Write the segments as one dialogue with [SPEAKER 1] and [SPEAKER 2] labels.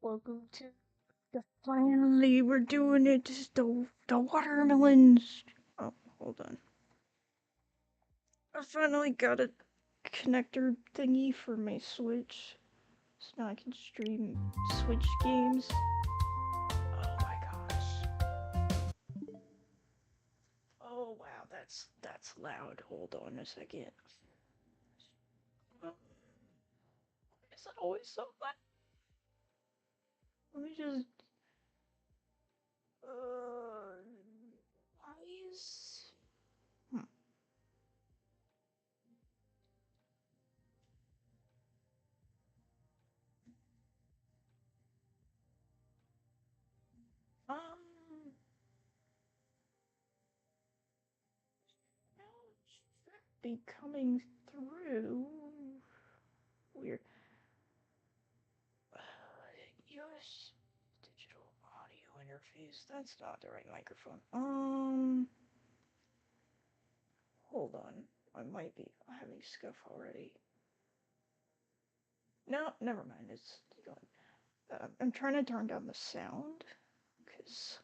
[SPEAKER 1] Welcome to finally we're doing it. The watermelons. Oh, hold on. I finally got a connector thingy for my Switch, so now I can stream Switch games. Oh my gosh. Oh wow, that's loud. Hold on a second. Is it always so loud? Let me just. Why is? Hmm. Um. Now it should be coming through. Weird. US digital audio interface. That's not the right microphone. Hold on. I might be having scuff already. No, never mind. It's going. I'm trying to turn down the sound because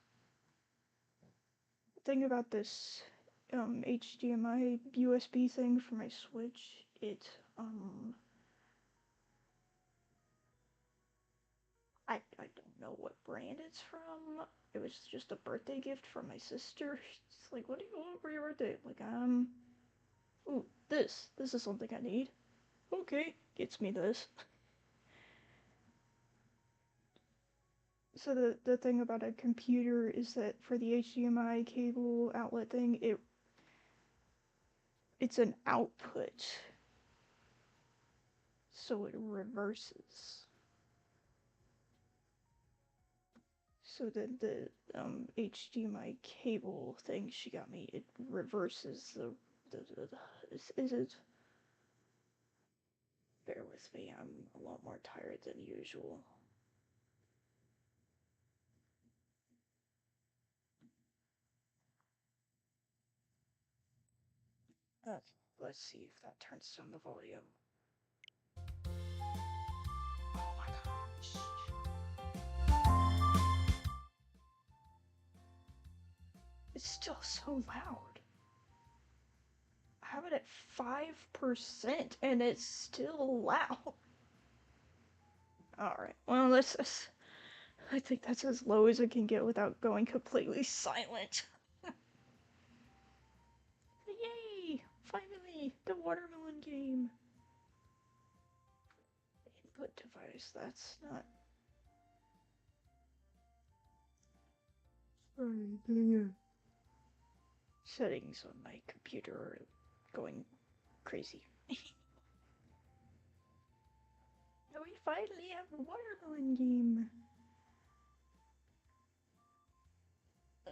[SPEAKER 1] the thing about this HDMI USB thing for my Switch, I don't know what brand it's from. It was just a birthday gift from my sister. It's like, what do you want for your birthday? Like, ooh, this. This is something I need. Okay, gets me this. So the thing about a computer is that for the HDMI cable outlet thing, it's an output, so it reverses. So the HDMI cable thing she got me, it reverses the is it? Bear with me, I'm a lot more tired than usual. Okay, let's see if that turns down the volume. Oh my gosh. It's still so loud. I have it at 5% and it's still loud. Alright, well, I think that's as low as it can get without going completely silent. Yay! Finally, the watermelon game. Input device, that's not. Settings on my computer are going crazy. We finally have a watermelon game. Uh,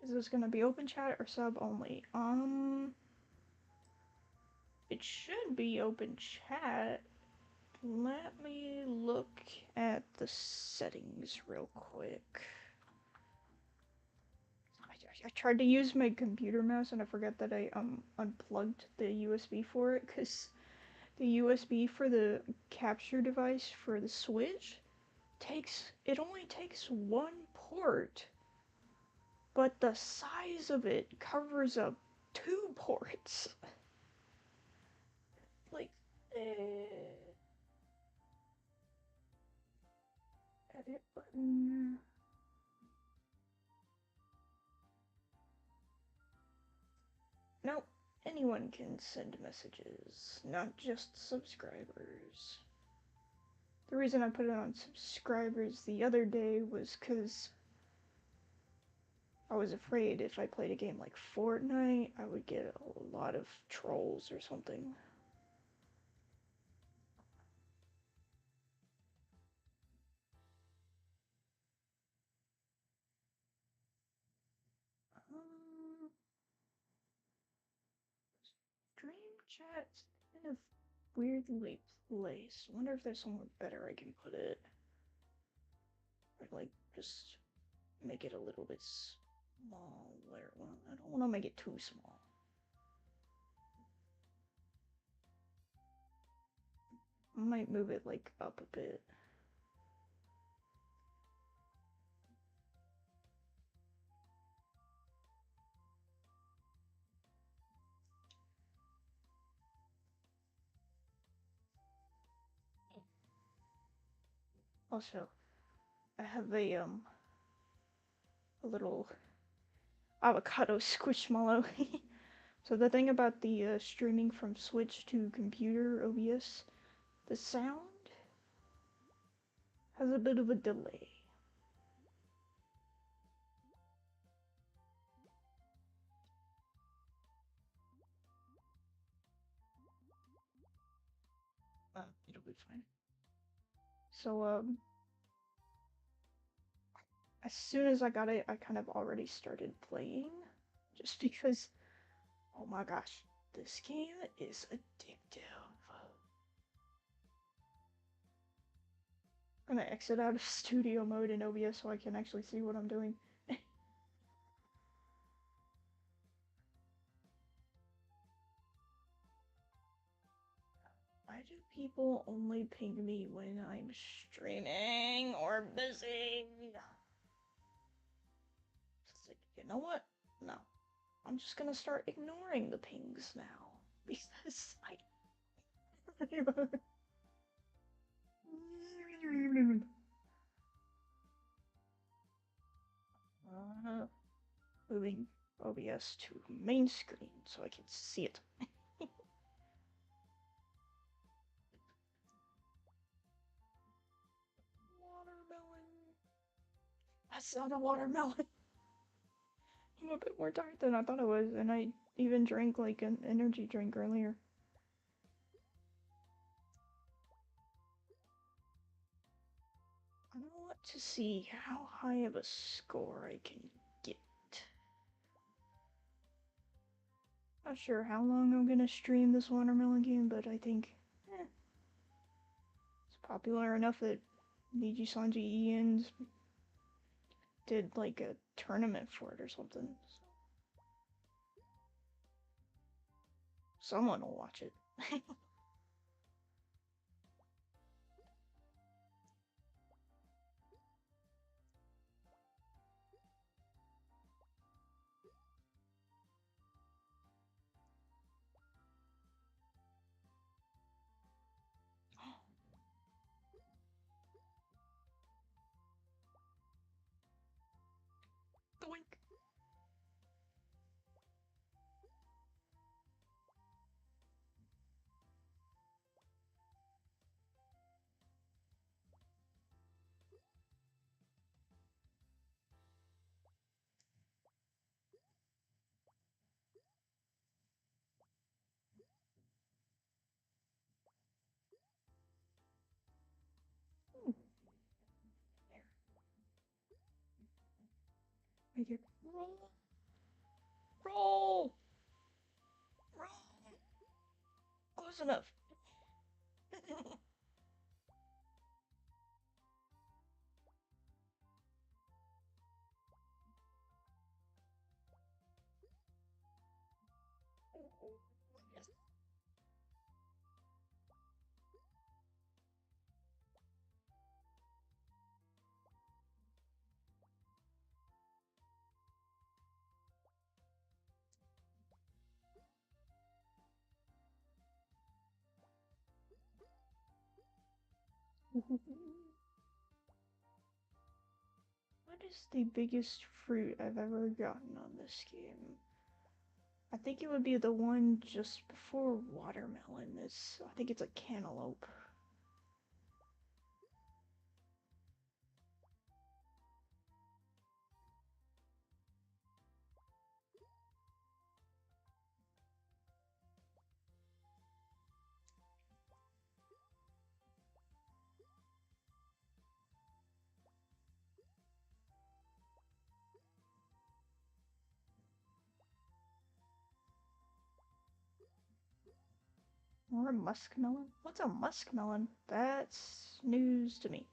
[SPEAKER 1] is this gonna be open chat or sub only? It should be open chat. Let me look at the settings real quick. I tried to use my computer mouse and I forgot that I unplugged the USB for it because the USB for the capture device for the Switch only takes one port, but the size of it covers up two ports. Like, edit button. Nope, anyone can send messages, not just subscribers. The reason I put it on subscribers the other day was because I was afraid if I played a game like Fortnite, I would get a lot of trolls or something. Um, Dream chat's kind of weirdly placed. I wonder if there's somewhere better I can put it. Or like just make it a little bit smaller. Well, I don't want to make it too small. might move it like up a bit. Also, I have a little avocado squishmallow. So the thing about the streaming from Switch to computer OBS, the sound has a bit of a delay. It'll be fine. So as soon as I got it, I kind of already started playing, just because. Oh my gosh, this game is addictive. I'm gonna exit out of studio mode in OBS so I can actually see what I'm doing. Why do people only ping me when I'm streaming or busy? It's like, you know what? No. I'm just gonna start ignoring the pings now. Because I. Moving OBS to main screen so I can see it. Watermelon. That's not a watermelon. I'm a bit more tired than I thought I was, and I even drank like an energy drink earlier. I want to see how high of a score I can get. Not sure how long I'm gonna stream this watermelon game, but I think it's popular enough that Niji Sanji Ian's did like a tournament for it or something. So someone will watch it. Doink. Make it roll. Roll! Roll! Close enough. Yes. What is the biggest fruit I've ever gotten on this game? I think it would be the one just before watermelon. I think it's a cantaloupe. Or a muskmelon? What's a muskmelon? That's news to me.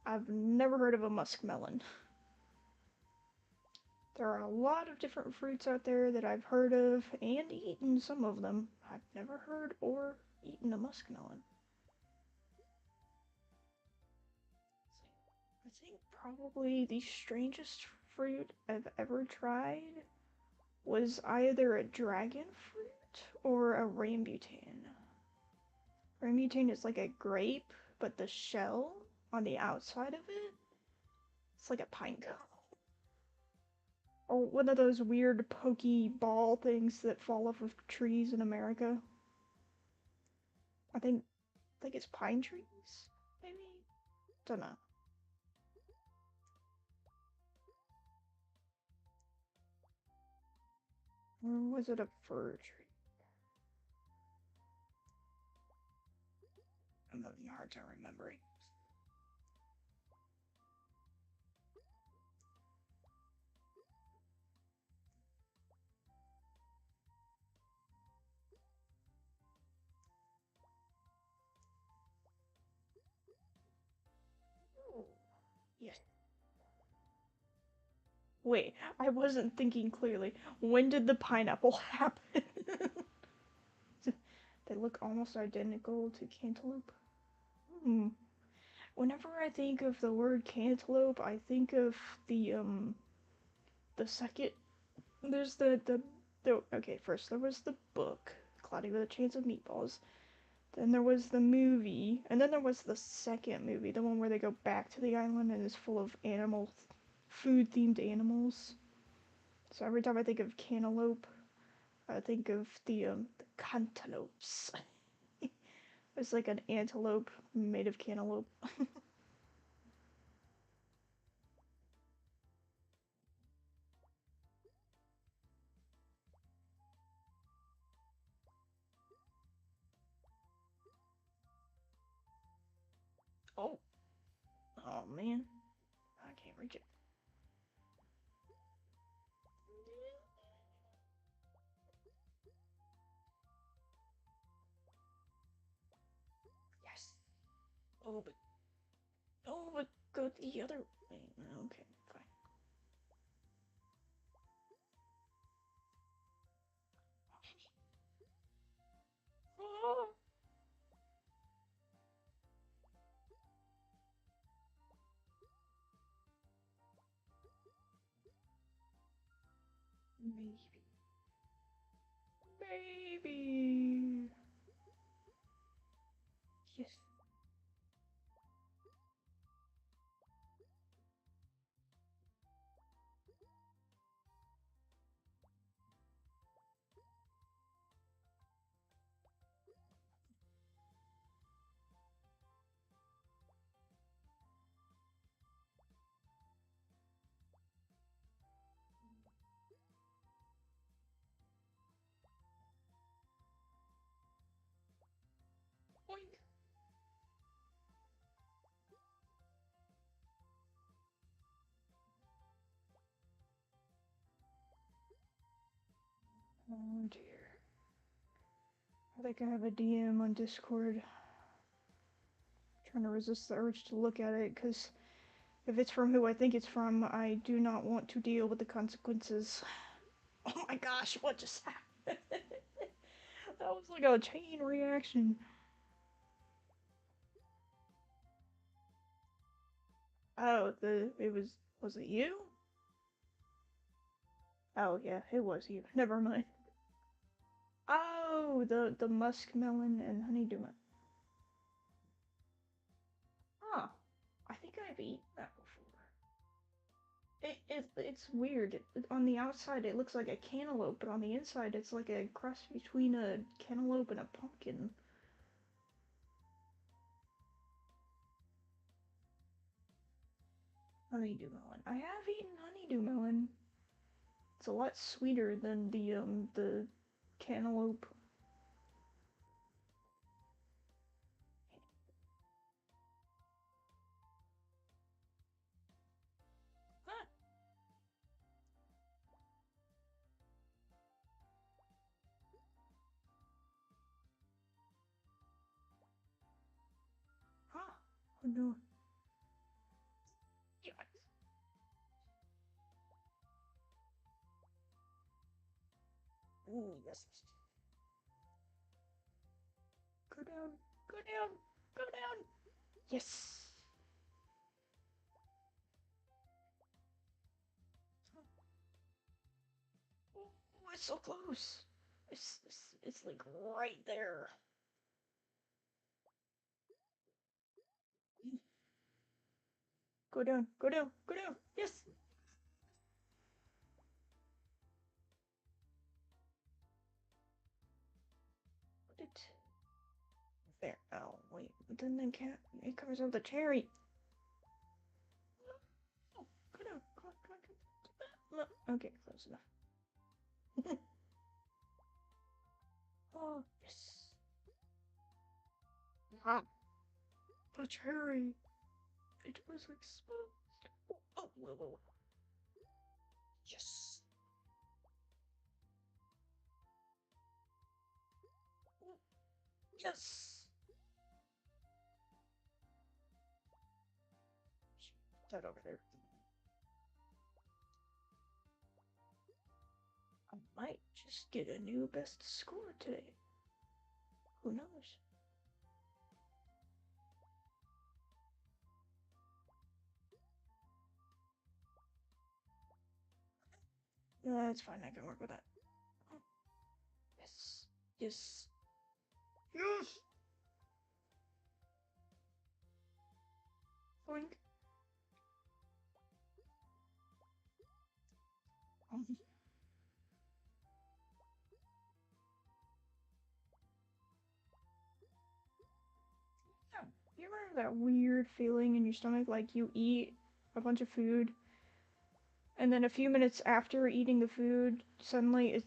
[SPEAKER 1] I've never heard of a muskmelon. There are a lot of different fruits out there that I've heard of and eaten some of them. I've never heard or eaten a muskmelon. I think probably the strangest fruit I've ever tried was either a dragon fruit or a rambutan. Rambutan is like a grape, but the shell on the outside of it, it's like a pine cone. Or one of those weird pokey ball things that fall off of trees in America. I think it's pine trees, maybe? Don't know. Or was it a fir tree? I'm having a hard time remembering. Oh, yes. Wait, I wasn't thinking clearly. When did the pineapple happen? They look almost identical to cantaloupe. Hmm. Whenever I think of the word cantaloupe, I think of the second. There's the okay. First there was the book, Cloudy with a Chance of Meatballs. Then there was the movie, and then there was the second movie, the one where they go back to the island and is full of animal, food themed animals. So every time I think of cantaloupe, I think of the cantaloupes. It's like an antelope made of cantaloupe. Oh, oh man, I can't reach it. Yes. Oh, but go the other way. Okay, fine. Oh, maybe, maybe. Yes. Oink. Oh dear. I think I have a DM on Discord. Trying to resist the urge to look at it, because if it's from who I think it's from, I do not want to deal with the consequences. Oh my gosh, what just happened? That was like a chain reaction. Oh, it was it you? Oh yeah, it was you. Never mind. Oh, the muskmelon and honeydew melon. Huh. I think I've eaten that before. It's weird. On the outside, it looks like a cantaloupe, but on the inside, it's like a cross between a cantaloupe and a pumpkin. Honeydew melon. I have eaten honeydew melon. It's a lot sweeter than the cantaloupe. Huh. Huh. Oh no. Yeah. Ooh, yes. Good down, go down, go down. Yes. Oh, it's so close. It's like right there. Go down, go down, go down. Yes. Put it there. Oh wait, but then they can't. It covers up the cherry. Oh, go down. Come on, come on, come on. Look. Okay, close enough. Oh yes. Ah, the cherry. It was exposed. Oh, whoa, whoa. Yes. Yes. Put that over there. I might just get a new best score today. Who knows? No, that's fine. I can work with that. Yes. Yes. Yes. Boink. You remember that weird feeling in your stomach, like you eat a bunch of food, and then a few minutes after eating the food, suddenly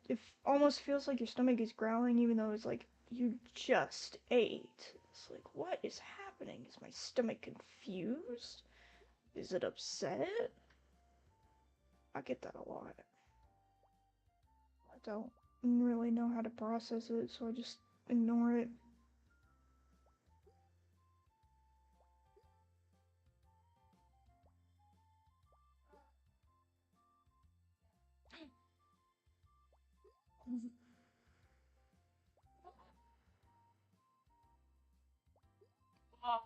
[SPEAKER 1] it almost feels like your stomach is growling, even though it's like you just ate. It's like, what is happening? Is my stomach confused? Is it upset? I get that a lot. I don't really know how to process it, so I just ignore it. Oh,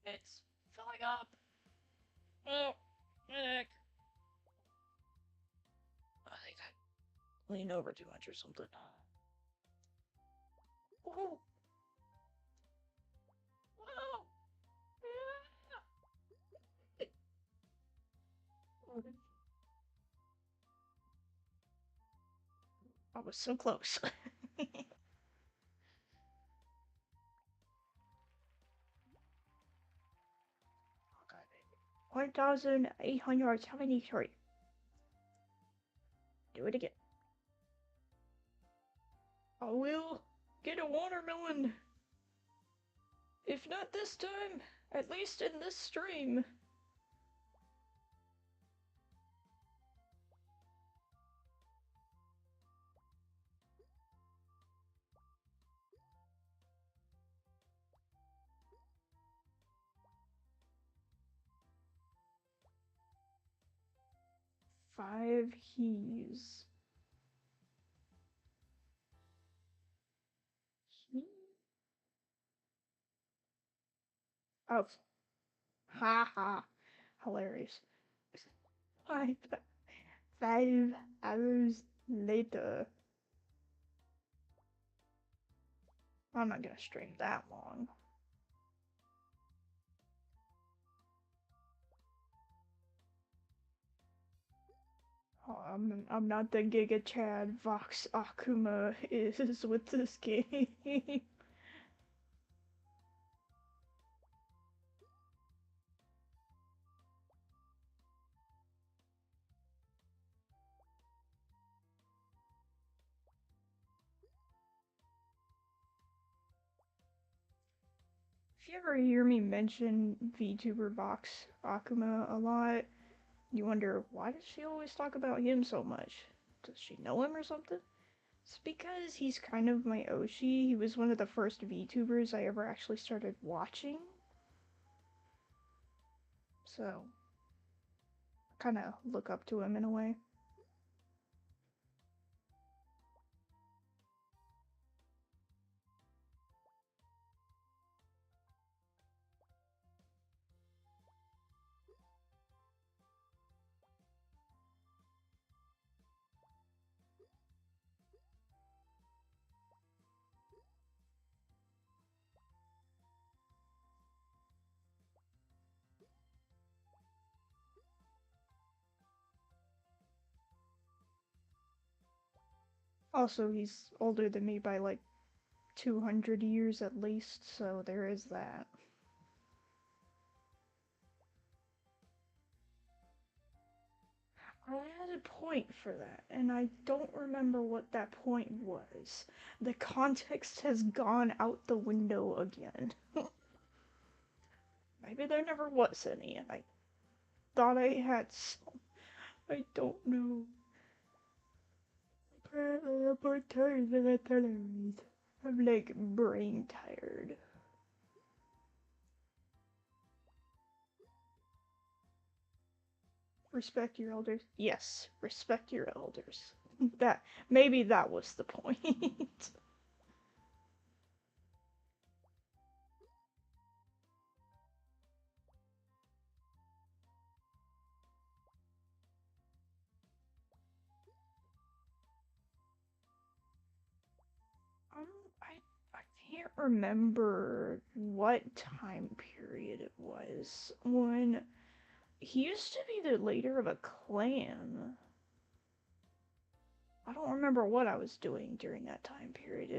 [SPEAKER 1] it's filling up. Oh, heck. I think I leaned over too much or something. Oh, oh, I was so close. Okay, 1,873. Do it again. I will get a watermelon. If not this time, at least in this stream. Five keys. Oh, ha ha. Hilarious. 5 hours later. I'm not gonna stream that long. Oh, I'm not the Giga Chad Vox Akuma is with this game. 'If you ever hear me mention VTuber Vox Akuma a lot, you wonder, why does she always talk about him so much? Does she know him or something? It's because he's kind of my Oshi. He was one of the first VTubers I ever actually started watching. So, I kind of look up to him in a way. Also, he's older than me by like 200 years at least, so there is that. I had a point for that, and I don't remember what that point was. The context has gone out the window again. Maybe there never was any, and I thought I had some. I don't know. I'm more tired than I thought I was. I'm like brain tired. Respect your elders. Yes, respect your elders. That maybe that was the point. um, I I can't remember what time period it was when he used to be the leader of a clan. I don't remember what I was doing during that time period.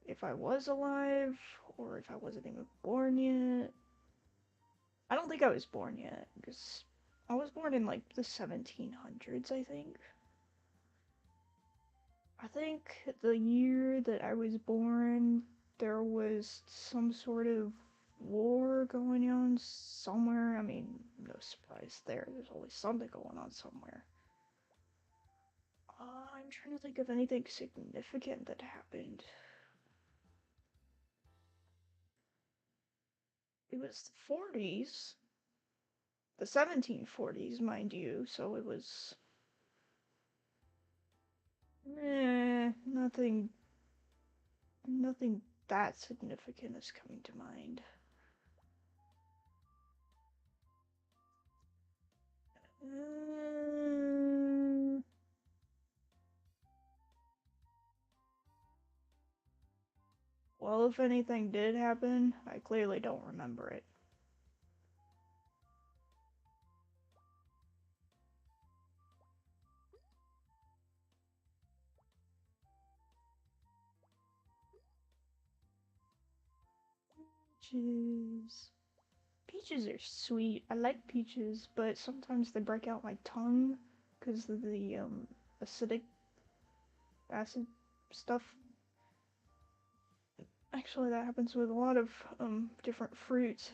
[SPEAKER 1] If I was alive or if I wasn't even born yet. I don't think I was born yet because I was born in like the 1700s, I think. I think the year that I was born, there was some sort of war going on somewhere. I mean, no surprise there. There's always something going on somewhere. I'm trying to think of anything significant that happened. It was the 40s, the 1740s, mind you, so it was. Nothing that significant is coming to mind. Mm, well, if anything did happen, I clearly don't remember it. Peaches. Peaches are sweet. I like peaches, but sometimes they break out my tongue because of the acidic acid stuff. Actually, that happens with a lot of different fruits.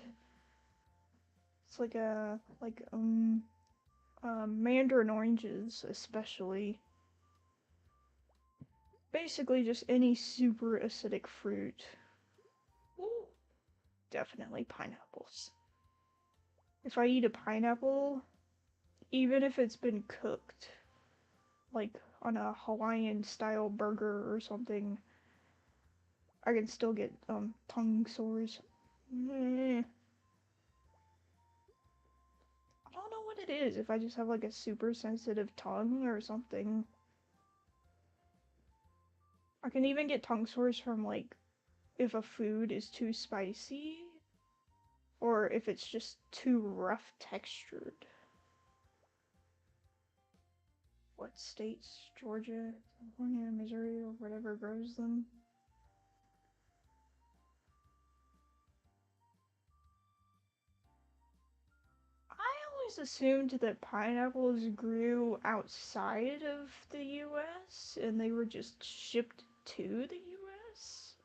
[SPEAKER 1] It's like mandarin oranges, especially. Basically, just any super acidic fruit. Ooh, definitely pineapples. If I eat a pineapple, even if it's been cooked, like on a Hawaiian style burger or something, I can still get tongue sores. I don't know what it is. If I just have like a super sensitive tongue or something. I can even get tongue sores from like if a food is too spicy or if it's just too rough textured. What states? Georgia, California, Missouri, or whatever grows them. I always assumed that pineapples grew outside of the US and they were just shipped to the US.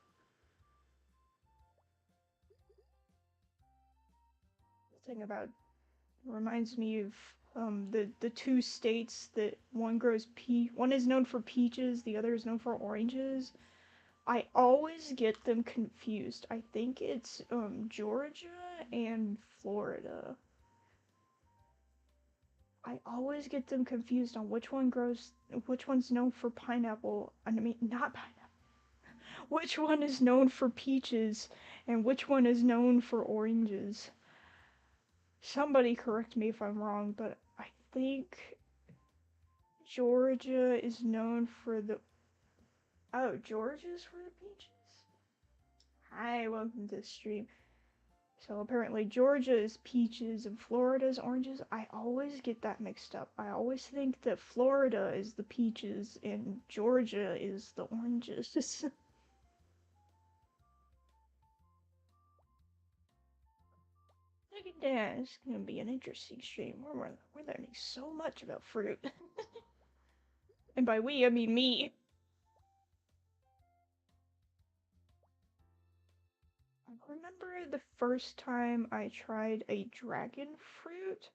[SPEAKER 1] The thing about reminds me of the two states that one is known for peaches, the other is known for oranges. I always get them confused. I think it's Georgia and Florida. I always get them confused on which one's known for pineapple. I mean, not pineapple. Which one is known for peaches and which one is known for oranges. Somebody correct me if I'm wrong, but I think Georgia is known for the. Oh, Georgia's for the peaches? Hi, welcome to the stream. So apparently Georgia is peaches and Florida is oranges. I always get that mixed up. I always think that Florida is the peaches and Georgia is the oranges. Look at that. It's gonna be an interesting stream. We're learning so much about fruit. And by we, I mean me. I remember the first time I tried a dragon fruit.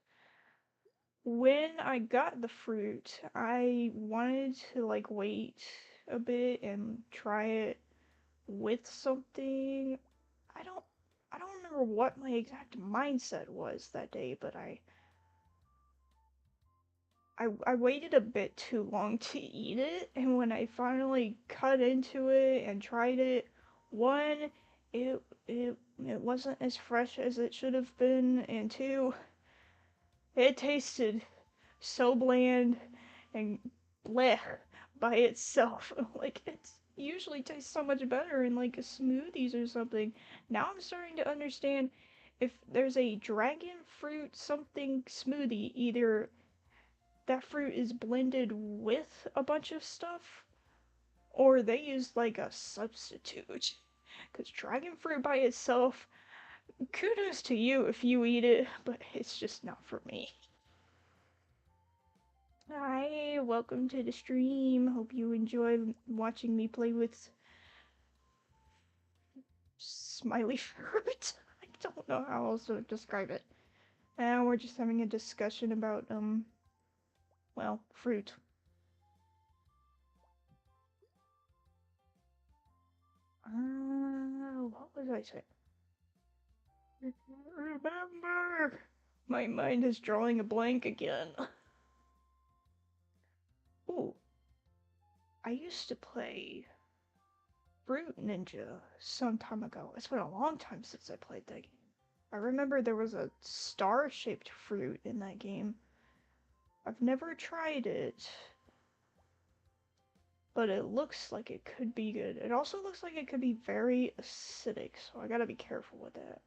[SPEAKER 1] When I got the fruit, I wanted to like wait a bit and try it with something. I don't I don't remember what my exact mindset was that day, but I waited a bit too long to eat it, and when I finally cut into it and tried it, one, it wasn't as fresh as it should have been, and two, it tasted so bland and bleh by itself. Like it usually tastes so much better in like smoothies or something. Now I'm starting to understand if there's a dragon fruit something smoothie, either that fruit is blended with a bunch of stuff or they use like a substitute. Because dragon fruit by itself, kudos to you if you eat it, but it's just not for me. Hi, welcome to the stream. Hope you enjoy watching me play with smiley fruit. I don't know how else to describe it. And we're just having a discussion about, well, fruit. What was I saying? Remember! My mind is drawing a blank again. Ooh, I used to play Fruit Ninja some time ago. It's been a long time since I played that game. I remember there was a star-shaped fruit in that game. I've never tried it, but it looks like it could be good. It also looks like it could be very acidic, so I gotta be careful with that.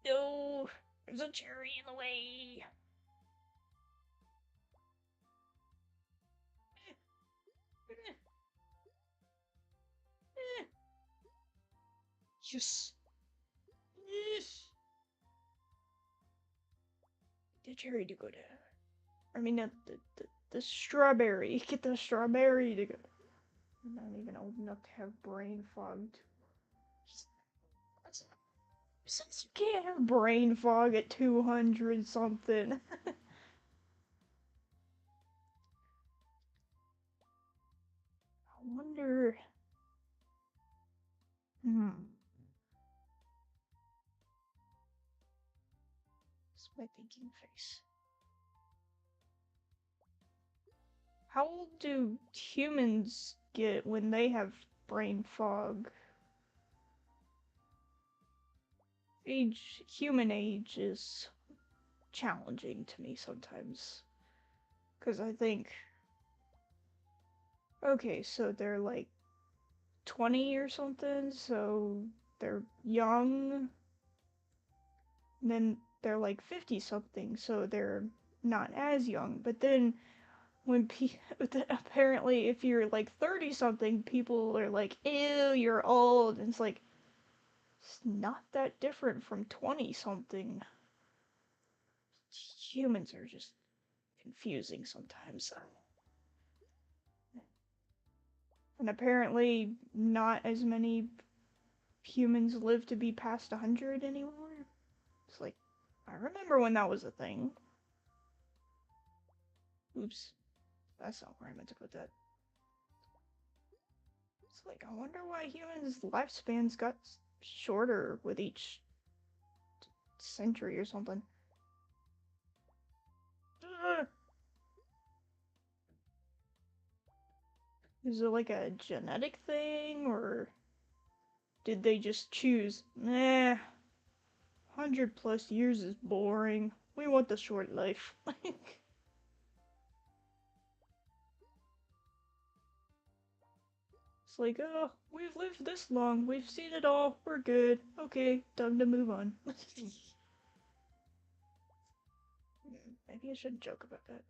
[SPEAKER 1] No, there's a cherry in the way. Yes. Yes. The cherry to go down. I mean, not the strawberry. Get the strawberry to go. I'm not even old enough to have brain fog. Since you can't have brain fog at 200 something. I wonder. It's my thinking face. How old do humans get when they have brain fog? Human age is challenging to me sometimes. Because I think, okay, so they're like 20 or something, so they're young. And then they're like 50 something, so they're not as young. But then when apparently if you're like 30 something, people are like, ew, you're old. And it's like, it's not that different from 20 something. Humans are just confusing sometimes. And apparently, not as many humans live to be past 100 anymore. It's like, I remember when that was a thing. Oops, that's not where I meant to put that. It's like, I wonder why humans' lifespans got shorter with each century or something. Is it like a genetic thing, or did they just choose, nah, 100 plus years is boring. We want the short life. It's like, oh, we've lived this long, we've seen it all, we're good. Okay, time to move on. Maybe I shouldn't joke about that.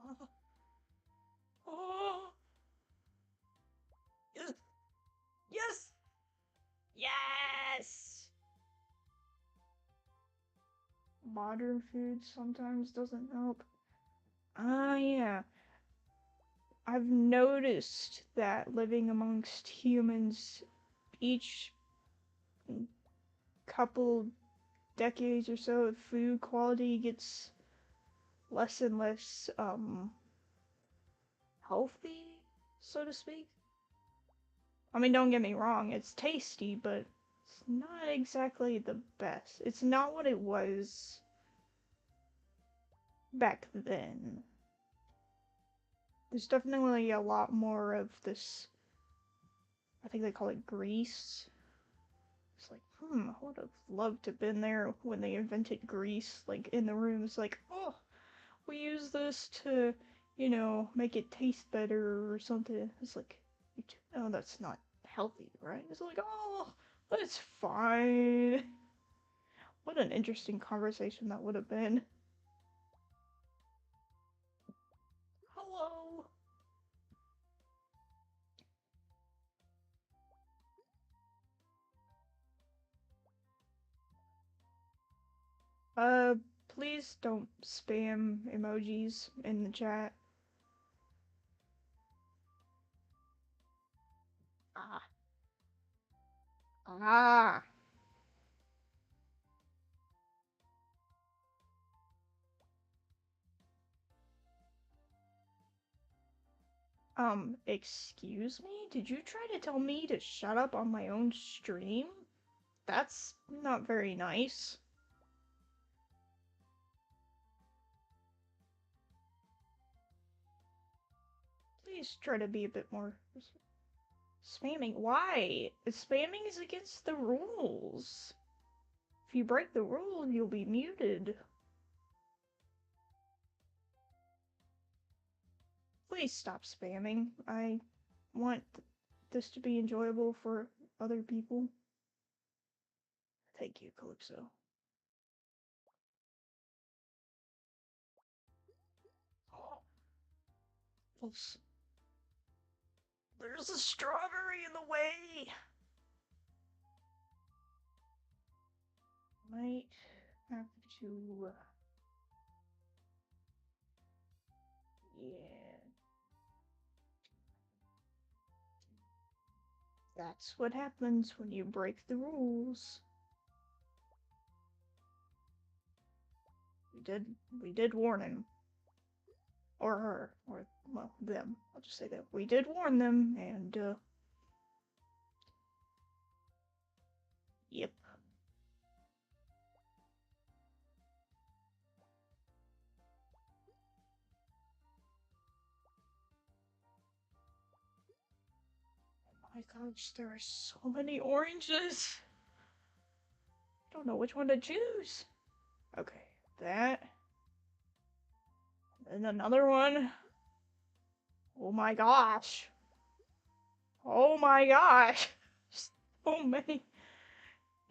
[SPEAKER 1] Oh, oh, yes, yes, yes! Modern food sometimes doesn't help. Ah, yeah. I've noticed that living amongst humans, each couple decades or so, food quality gets less and less, healthy, so to speak. I mean, don't get me wrong, it's tasty, but it's not exactly the best. It's not what it was back then. There's definitely a lot more of this, I think they call it grease. It's like, I would have loved to have been there when they invented grease, like in the room. It's like, oh, we use this to, make it taste better or something. It's like, oh, that's not healthy, right? It's like, oh, that's fine. What an interesting conversation that would have been. Hello. Uh, please don't spam emojis in the chat. Ah. Ah. Excuse me? Did you try to tell me to shut up on my own stream? That's not very nice. Please try to be a bit more spamming. Why? Spamming is against the rules. If you break the rule, you'll be muted. Please stop spamming. I want this to be enjoyable for other people. Thank you, Calypso. Oh, there's a strawberry in the way. Might have to. Yeah. That's what happens when you break the rules. We did warn him. Or her. Or, well, them. I'll just say that. We did warn them, and, yep. Oh my gosh, there are so many oranges! I don't know which one to choose. Okay, that. And another one. Oh my gosh. Oh my gosh. So many.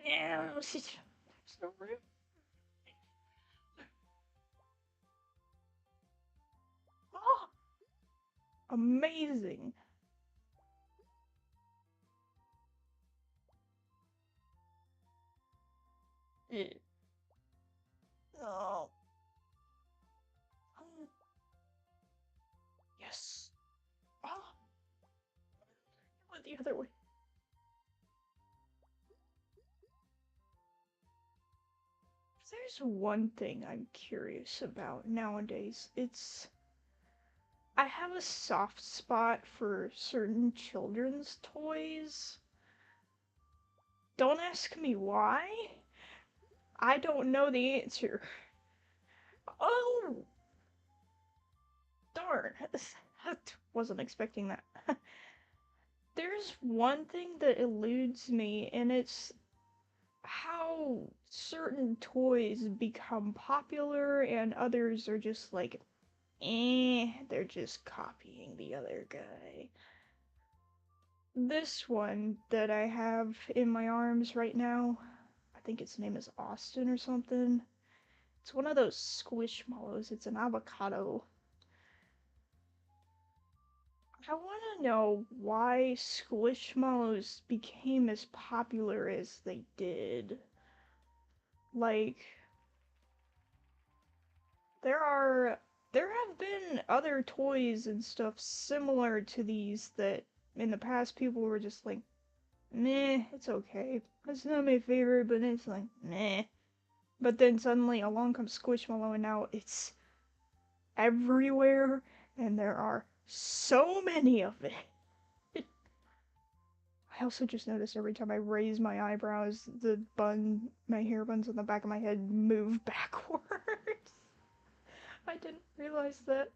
[SPEAKER 1] Yeah, so rude. Oh, amazing. Oh. Yes. Oh, went the other way. There's one thing I'm curious about nowadays. I have a soft spot for certain children's toys. Don't ask me why. I don't know the answer. Oh, darn. I wasn't expecting that. There's one thing that eludes me, and it's how certain toys become popular and others are just like they're just copying the other guy. This one that I have in my arms right now, I think its name is Austin or something. It's one of those squishmallows. It's an avocado. I want to know why squishmallows became as popular as they did. Like, there are there have been other toys and stuff similar to these that in the past people were just like, meh, it's okay. It's not my favorite, but it's like, meh. But then suddenly along comes Squishmallow and now it's everywhere and there are so many of it. I also just noticed every time I raise my eyebrows, my hair buns on the back of my head move backwards. I didn't realize that.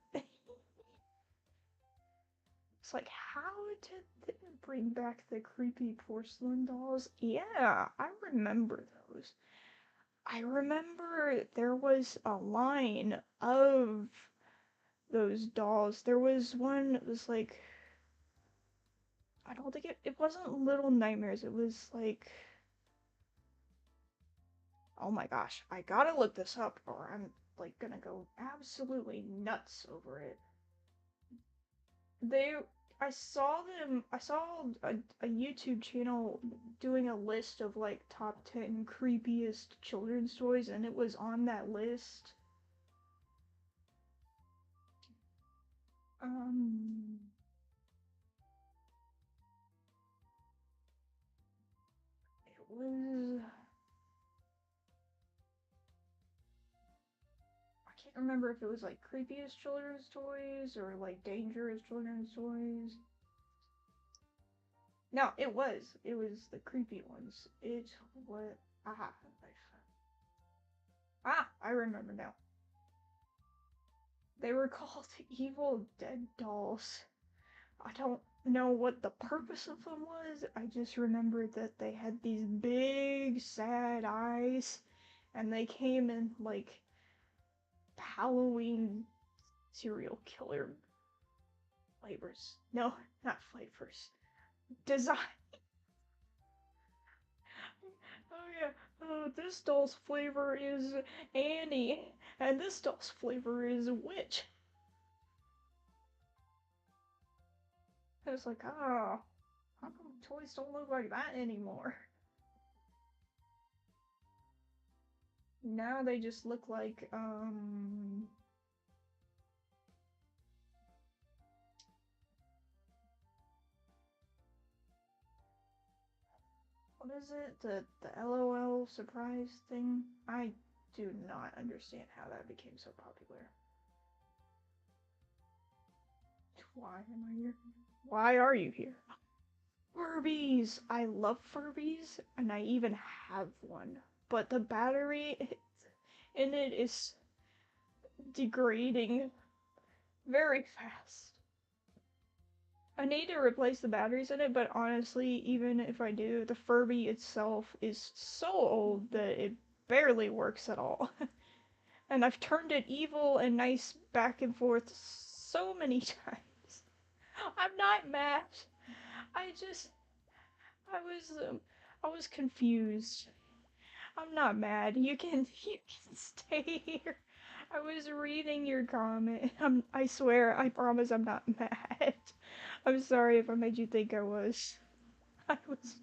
[SPEAKER 1] It's like, how did they bring back the creepy porcelain dolls? Yeah, I remember those. I remember there was a line of those dolls. There was one that was like, I don't think it wasn't Little Nightmares. It was like, oh my gosh, I gotta look this up or I'm like gonna go absolutely nuts over it. They, I saw a YouTube channel doing a list of like top 10 creepiest children's toys and it was on that list. Um, it was, I can't remember if it was like creepiest children's toys or like dangerous children's toys. No, it was. It was the creepy ones. It was. Ah, I remember now. They were called Evil Dead dolls. I don't know what the purpose of them was. I just remember that they had these big, sad eyes, and they came in like Halloween serial killer flavors. No, not flavors. Design. Oh yeah. Oh, this doll's flavor is Annie, and this doll's flavor is witch. I was like, oh, how come toys don't look like that anymore? Now they just look like, what is it? The LOL surprise thing? I do not understand how that became so popular. Why am I here? Why are you here? Furbies! I love Furbies, and I even have one. But the battery in it is degrading very fast. I need to replace the batteries in it, but honestly, even if I do, the Furby itself is so old that it barely works at all. And I've turned it evil and nice back and forth so many times. I'm not mad. I just, I was, um, I was confused. I'm not mad. You can stay here. I was reading your comment. I swear, I promise I'm not mad. I'm sorry if I made you think I was. I was.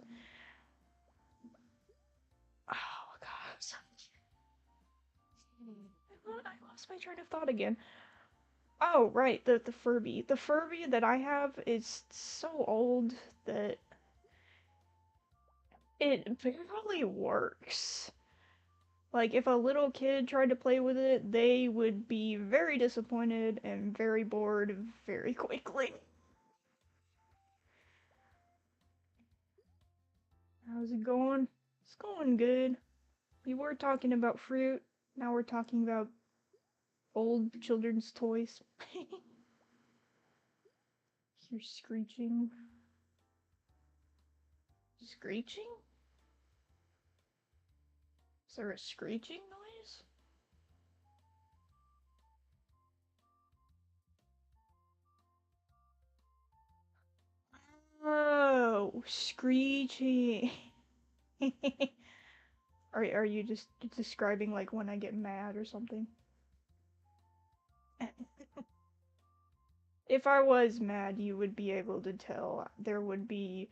[SPEAKER 1] Oh god. I lost my train of thought again. Oh right, the Furby. The Furby that I have is so old that it barely works. Like, if a little kid tried to play with it, they would be very disappointed and very bored very quickly. How's it going? It's going good. We were talking about fruit, now we're talking about old children's toys. You're screeching. Screeching? Is there a screeching noise? screeching. Are you just describing like when I get mad or something? If I was mad, you would be able to tell. There would be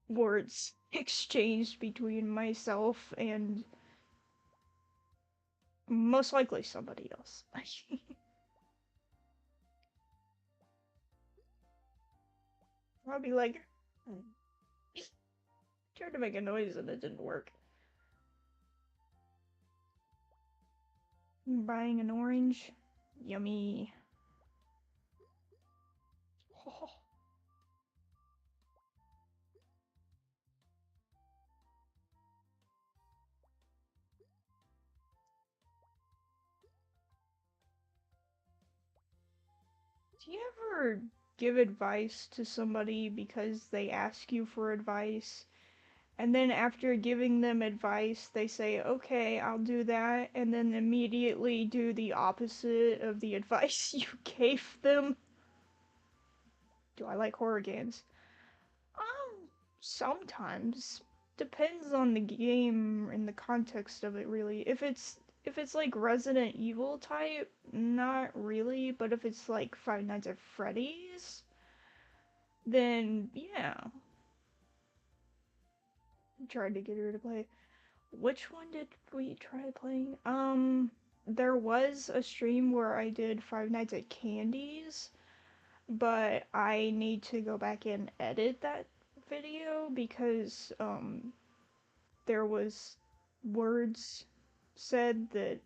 [SPEAKER 1] words exchanged between myself and most likely somebody else. I'll be like, tried to make a noise and it didn't work. Buying an orange. Yummy. Oh. Do you ever give advice to somebody because they ask you for advice, and then after giving them advice, they say, okay, I'll do that, and then immediately do the opposite of the advice you gave them? Do I like horror games? Sometimes. Depends on the game and the context of it, really. If it's like Resident Evil type, not really, but if it's like Five Nights at Freddy's, then yeah. Tried to get her to play. Which one did we try playing? There was a stream where I did Five Nights at Candy's, but I need to go back and edit that video because there was words said that,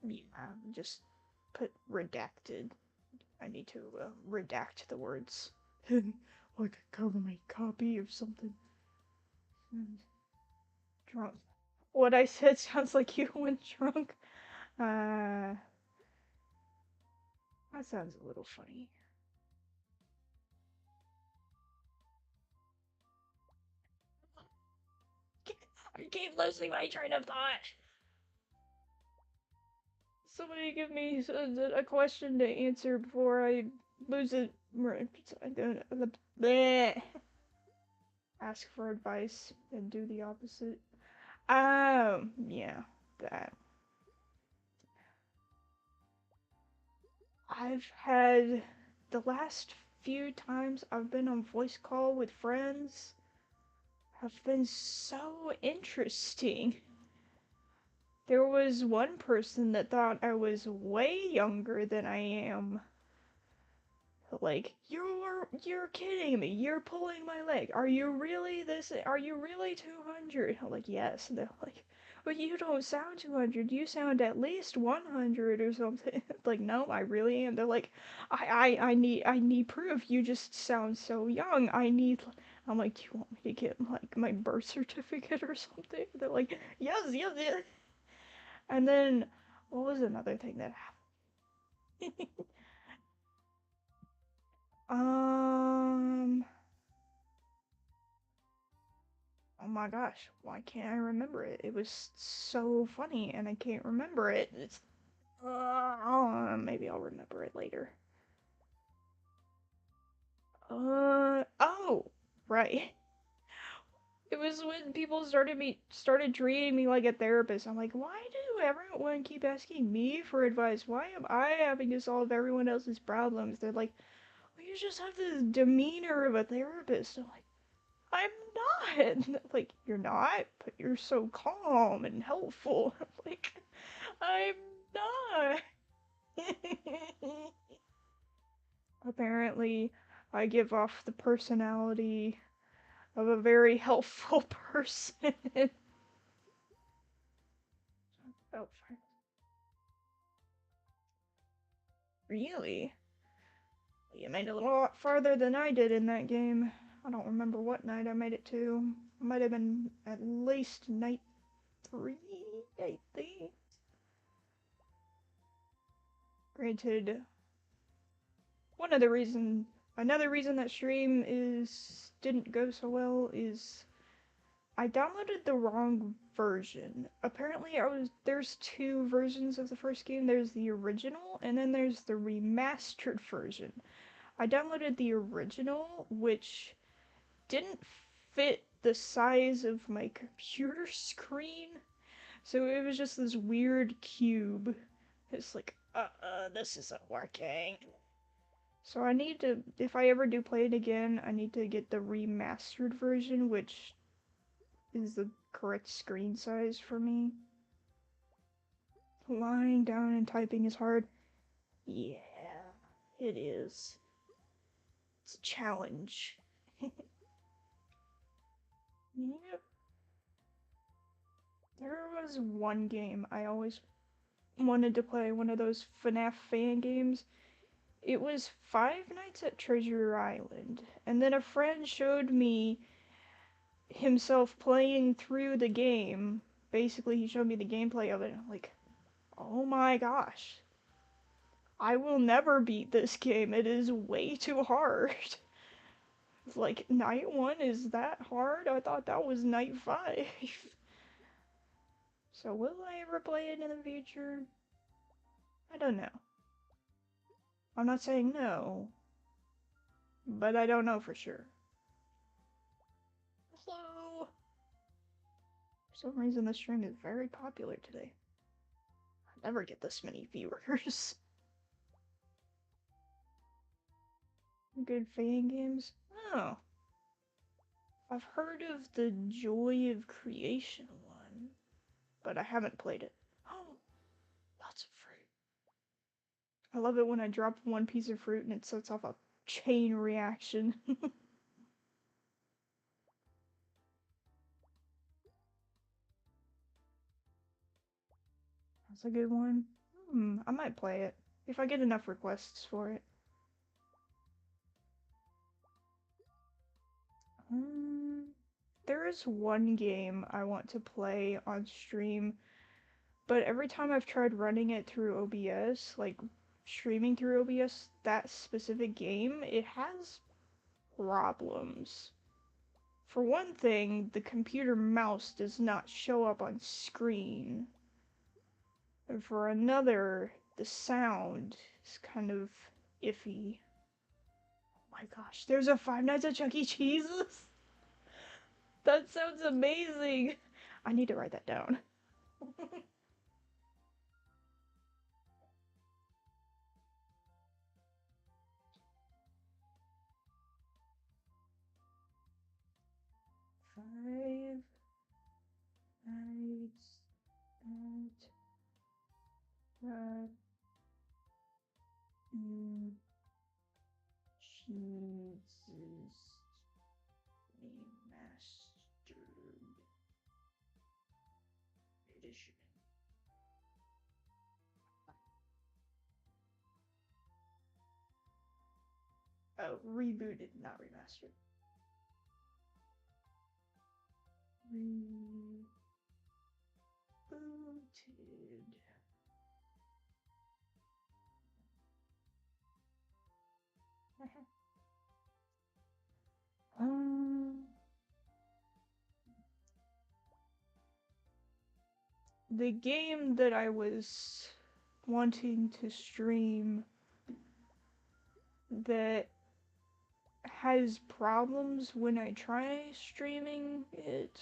[SPEAKER 1] yeah, just put redacted. I need to redact the words. Like a government copy of something. Drunk. What I said sounds like you went drunk. Uh, that sounds a little funny. I keep losing my train of thought. Somebody give me a question to answer before I lose it. I don't. Bleh. Ask for advice and do the opposite. Yeah, that. I've had the last few times I've been on voice call with friends have been so interesting. There was one person that thought I was way younger than I am. Like, you're kidding me. You're pulling my leg. Are you really this? Are you really 200? I'm like, yes. And they're like, but you don't sound 200. You sound at least 100 or something. Like, no, I really am. They're like, I need proof. You just sound so young. I'm like, do you want me to get like my birth certificate or something? They're like, yes, yes, yes. And then, what was another thing that happened? um, oh my gosh, why can't I remember it? It was so funny and I can't remember it. Maybe I'll remember it later. Oh, right. It was when people started treating me like a therapist. I'm like, why do everyone keep asking me for advice? Why am I having to solve everyone else's problems? They're like, well, you just have the demeanor of a therapist. I'm like, I'm not. Like, you're not, but you're so calm and helpful. Like, I'm not. Apparently, I give off the personality of a very helpful person. Oh, really? You made it a lot farther than I did in that game. I don't remember what night I made it to. Might have been at least night 3, I think. Granted, one of the reason, another reason that stream is didn't go so well is I downloaded the wrong version. Apparently, there's two versions of the first game. There's the original, and then there's the remastered version. I downloaded the original, which didn't fit the size of my computer screen. So it was just this weird cube. It's like, this isn't working. So I need to, if I ever do play it again, I need to get the remastered version, which is the correct screen size for me. Lying down and typing is hard. Yeah, it is. It's a challenge. Yep. There was one game I always wanted to play, one of those FNAF fan games. It was Five Nights at Treasure Island, and then a friend showed me himself playing through the game. Basically, he showed me the gameplay of it, and I'm like, oh my gosh. I will never beat this game. It is way too hard. Like, night 1 is that hard? I thought that was night 5. So will I ever play it in the future? I don't know. I'm not saying no, but I don't know for sure. Hello! For some reason this stream is very popular today. I never get this many viewers. Good fan games? Oh. I've heard of the Joy of Creation one, but I haven't played it. Oh, lots of fruit. I love it when I drop one piece of fruit and it sets off a chain reaction. That's a good one. I might play it if I get enough requests for it. There is one game I want to play on stream, but every time I've tried running it through OBS, like streaming through OBS, that specific game, it has problems. For one thing, the computer mouse does not show up on screen. And for another, the sound is kind of iffy. Oh my gosh, there's a Five Nights at Chuck E. Cheese's? That sounds amazing! I need to write that down. 5 Nights at Cheese's Remastered Edition. Oh, rebooted, not remastered. Rebooted. The game that I was wanting to stream that has problems when I try streaming it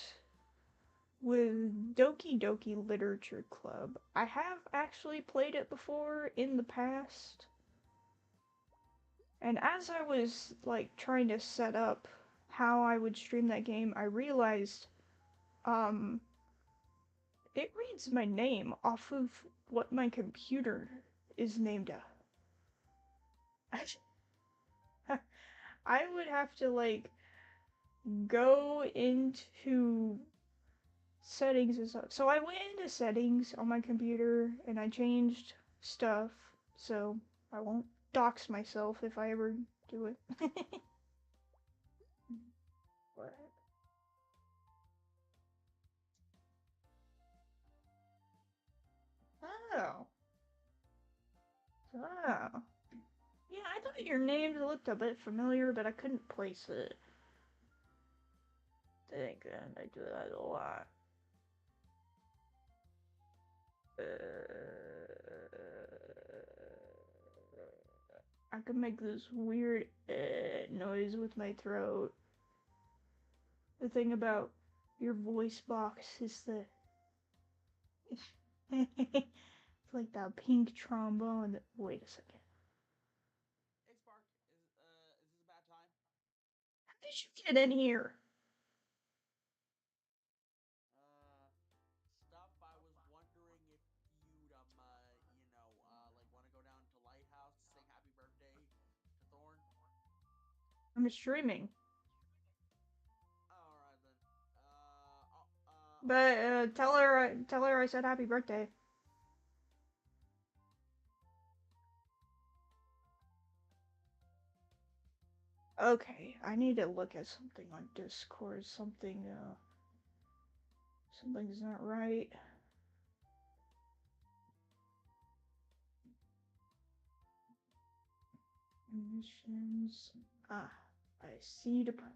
[SPEAKER 1] with Doki Doki Literature Club. I have actually played it before in the past, and as I was like trying to set up how I would stream that game, I realized it reads my name off of what my computer is named after. I would have to like go into settings and stuff. So I went into settings on my computer and I changed stuff so I won't dox myself if I ever do it. What? Oh. Oh. Yeah, I thought your name looked a bit familiar, but I couldn't place it. Dang, I do that a lot. I I can make this weird noise with my throat. The thing about your voice box is the it's like that pink trombone. Wait a second.
[SPEAKER 2] Hey Spark, is this a bad time?
[SPEAKER 1] How did you get in here?
[SPEAKER 2] Uh, Stuff. I was wondering if you'd like want to go down to Lighthouse to sing Happy Birthday to Thorn.
[SPEAKER 1] I'm streaming.
[SPEAKER 2] All right then.
[SPEAKER 1] But
[SPEAKER 2] I'll
[SPEAKER 1] tell her I said happy birthday. Okay, I need to look at something on Discord. Something's not right. Missions. Ah, I see the problem.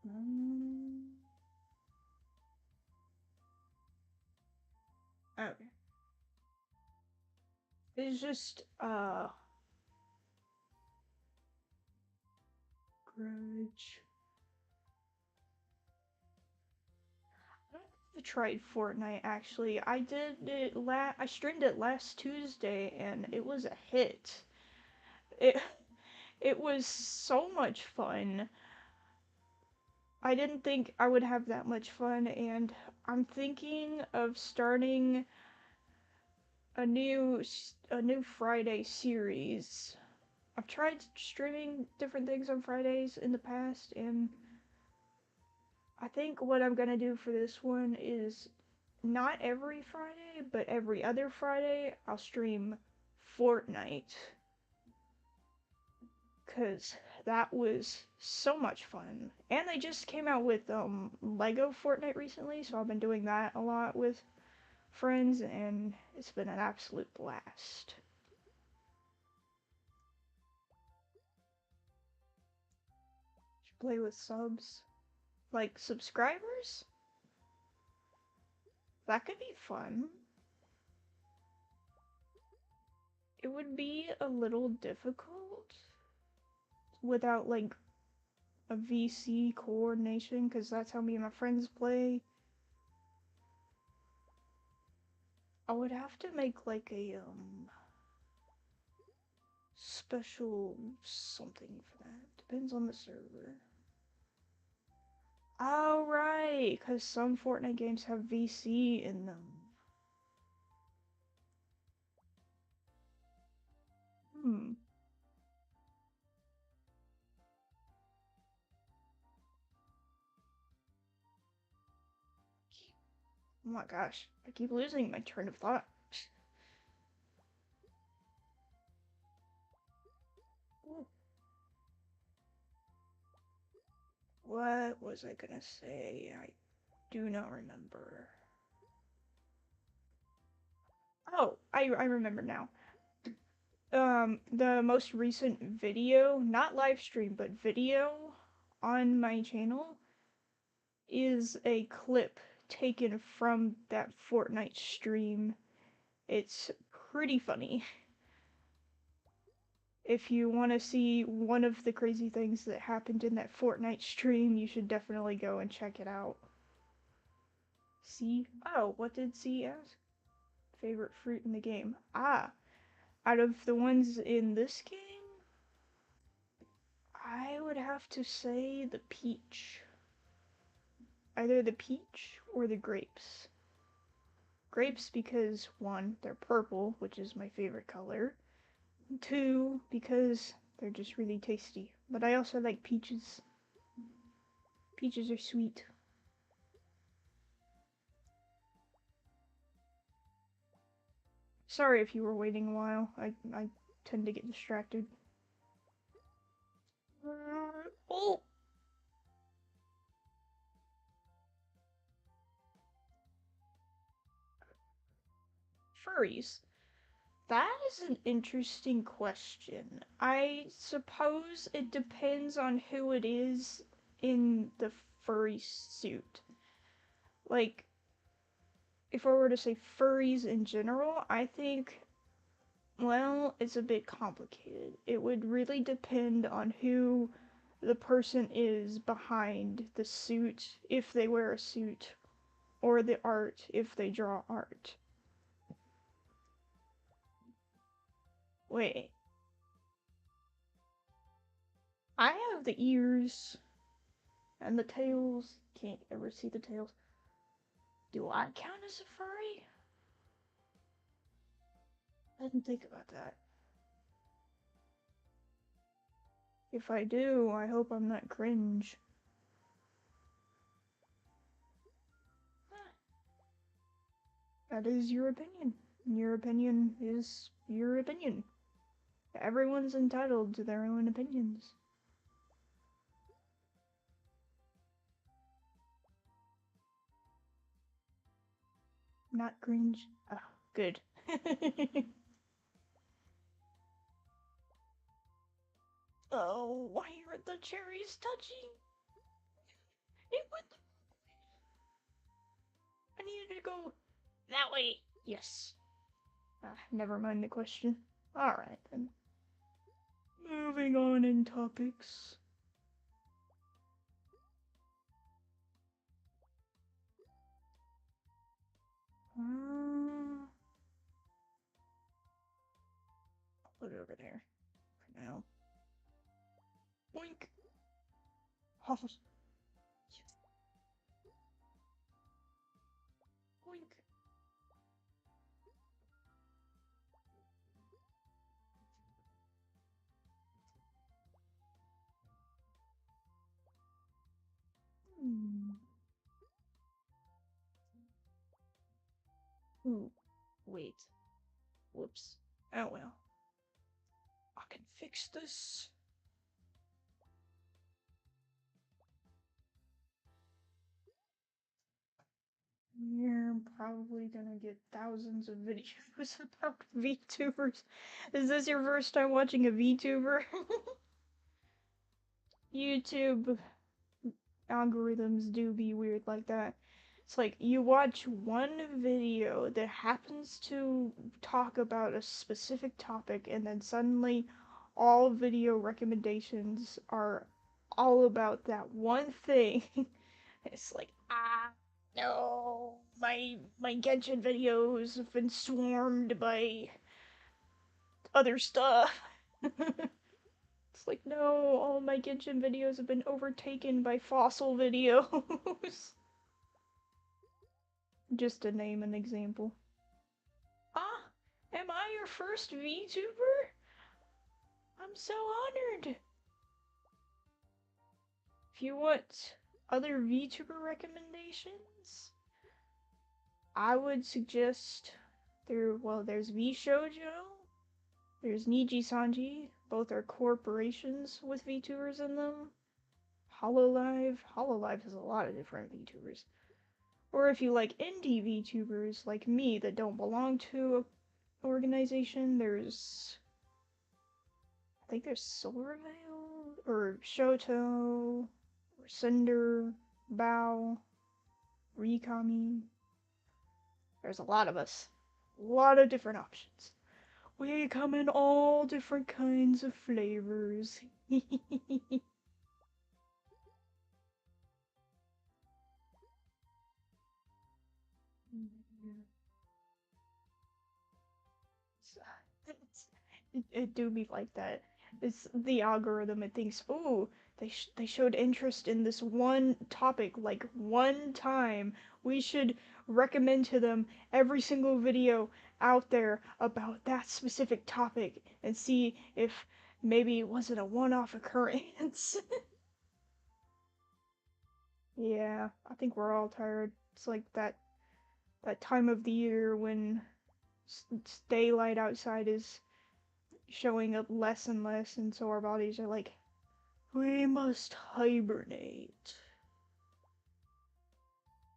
[SPEAKER 1] Um, okay. It's just grudge. I tried Fortnite actually. I streamed it last Tuesday and it was a hit. It it was so much fun. I didn't think I would have that much fun, and I'm thinking of starting a new Friday series. I've tried streaming different things on Fridays in the past, and I think what I'm gonna do for this one is not every Friday, but every other Friday, I'll stream Fortnite. Because that was so much fun. And they just came out with Lego Fortnite recently, so I've been doing that a lot with friends, and it's been an absolute blast. Should play with subs? Like subscribers? That could be fun. It would be a little difficult without like a VC coordination, because that's how me and my friends play. I would have to make like a special something for that. Depends on the server. Oh right, because some Fortnite games have VC in them. Hmm. Oh my gosh, I keep losing my train of thought. What was I gonna say? I do not remember. Oh, I remember now. The most recent video, not live stream, but video on my channel is a clip taken from that Fortnite stream. It's pretty funny. If you want to see one of the crazy things that happened in that Fortnite stream, you should definitely go and check it out. C? Oh, what did C ask? Favorite fruit in the game? Ah, out of the ones in this game, I would have to say the peach. Either the peach or the grapes. Grapes because, one, they're purple, which is my favorite color. Two, because they're just really tasty. But I also like peaches. Peaches are sweet. Sorry if you were waiting a while. I tend to get distracted. Oh! Furries. That is an interesting question. I suppose it depends on who it is in the furry suit. Like, if I were to say furries in general, I think, well, it's a bit complicated. It would really depend on who the person is behind the suit, if they wear a suit, or the art, if they draw art. Wait, I have the ears and the tails. Can't ever see the tails. Do I count as a furry? I didn't think about that. If I do, I hope I'm not cringe. That is your opinion. Your opinion is your opinion. Everyone's entitled to their own opinions. Not cringe. Oh, good. Oh, why are the cherries touching? It went. I needed to go that way. Yes. Never mind the question. Alright then. Moving on in topics. I'll put it over there for now. Boink! Oh, yes. Boink! Hmm. Ooh, wait. Whoops. Oh well. I can fix this. You're probably gonna get thousands of videos about VTubers. Is this your first time watching a VTuber? YouTube algorithms do be weird like that. It's like you watch one video that happens to talk about a specific topic, and then suddenly all video recommendations are all about that one thing. It's like, no, my Genshin videos have been swarmed by other stuff. It's like, no, all my Genshin videos have been overtaken by fossil videos. Just to name an example. Ah, am I your first VTuber? I'm so honored. If you want other VTuber recommendations, I would suggest there's VShojo, there's Niji Sanji, both are corporations with VTubers in them. Hololive has a lot of different VTubers. Or if you like indie VTubers like me that don't belong to an organization, I think there's Silverveil, or Shoto, or Cinder, Bao, Rikami. There's a lot of us. A lot of different options. We come in all different kinds of flavors. It do be like that. It's the algorithm. It thinks, ooh, they showed interest in this one topic like one time. We should recommend to them every single video out there about that specific topic and see if maybe it wasn't a one-off occurrence. Yeah, I think we're all tired. It's like that time of the year when daylight outside is showing up less and less, and so our bodies are like, we must hibernate.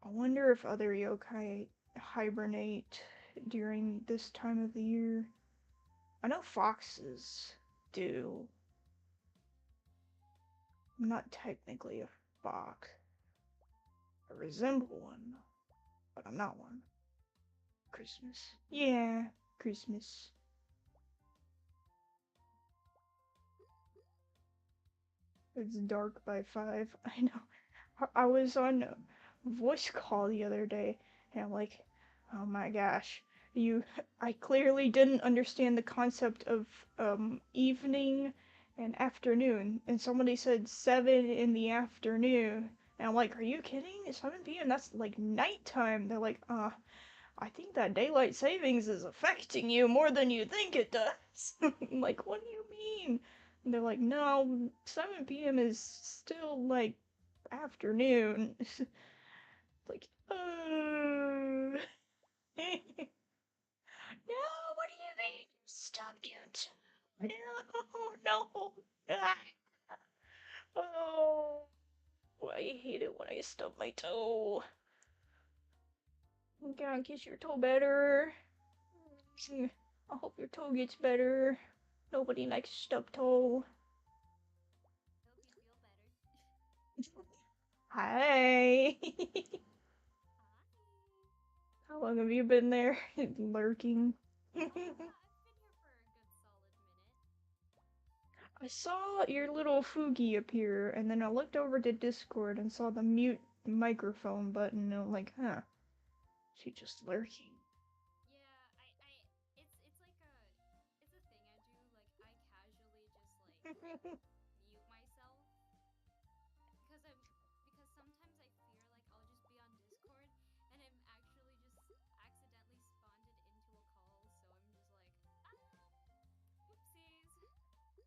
[SPEAKER 1] I wonder if other yokai hibernate during this time of the year. I know foxes do. I'm not technically a fox. I resemble one, but I'm not one. Christmas. Yeah, Christmas. It's dark by 5. I know. I was on a voice call the other day, and I'm like, oh my gosh, you. I clearly didn't understand the concept of evening and afternoon, and somebody said 7 in the afternoon, and I'm like, are you kidding? It's 7 p.m. That's like nighttime. They're like, I think that daylight savings is affecting you more than you think it does. I'm like, what do you mean? And they're like, no, 7 p.m. is still like afternoon. Like, no, what do you mean? Stop it. No, no. Ah. Oh, I hate it when I stub my toe. God, get your toe better. I hope your toe gets better. Nobody likes stub toe.
[SPEAKER 3] I hope you feel better.
[SPEAKER 1] Hi.
[SPEAKER 3] Hi.
[SPEAKER 1] How long have you been there? Lurking.
[SPEAKER 3] I've been here for a good solid minute.
[SPEAKER 1] I saw your little Fugi appear, and then I looked over to Discord and saw the mute microphone button, and I'm like, huh, she just lurking.
[SPEAKER 3] Yeah, it's like it's a thing I do. Like I casually just like mute myself because sometimes I fear like I'll just be on Discord and I'm actually just accidentally spawned into a call, so I'm just like, oopsies.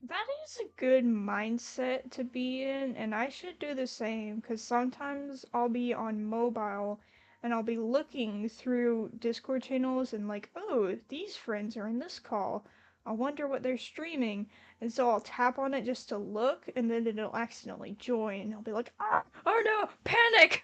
[SPEAKER 1] That is a good mindset to be in, and I should do the same because sometimes I'll be on mobile and I'll be looking through Discord channels and like, oh, these friends are in this call. I wonder what they're streaming. And so I'll tap on it just to look, and then it'll accidentally join. I'll be like, ah, oh no, panic!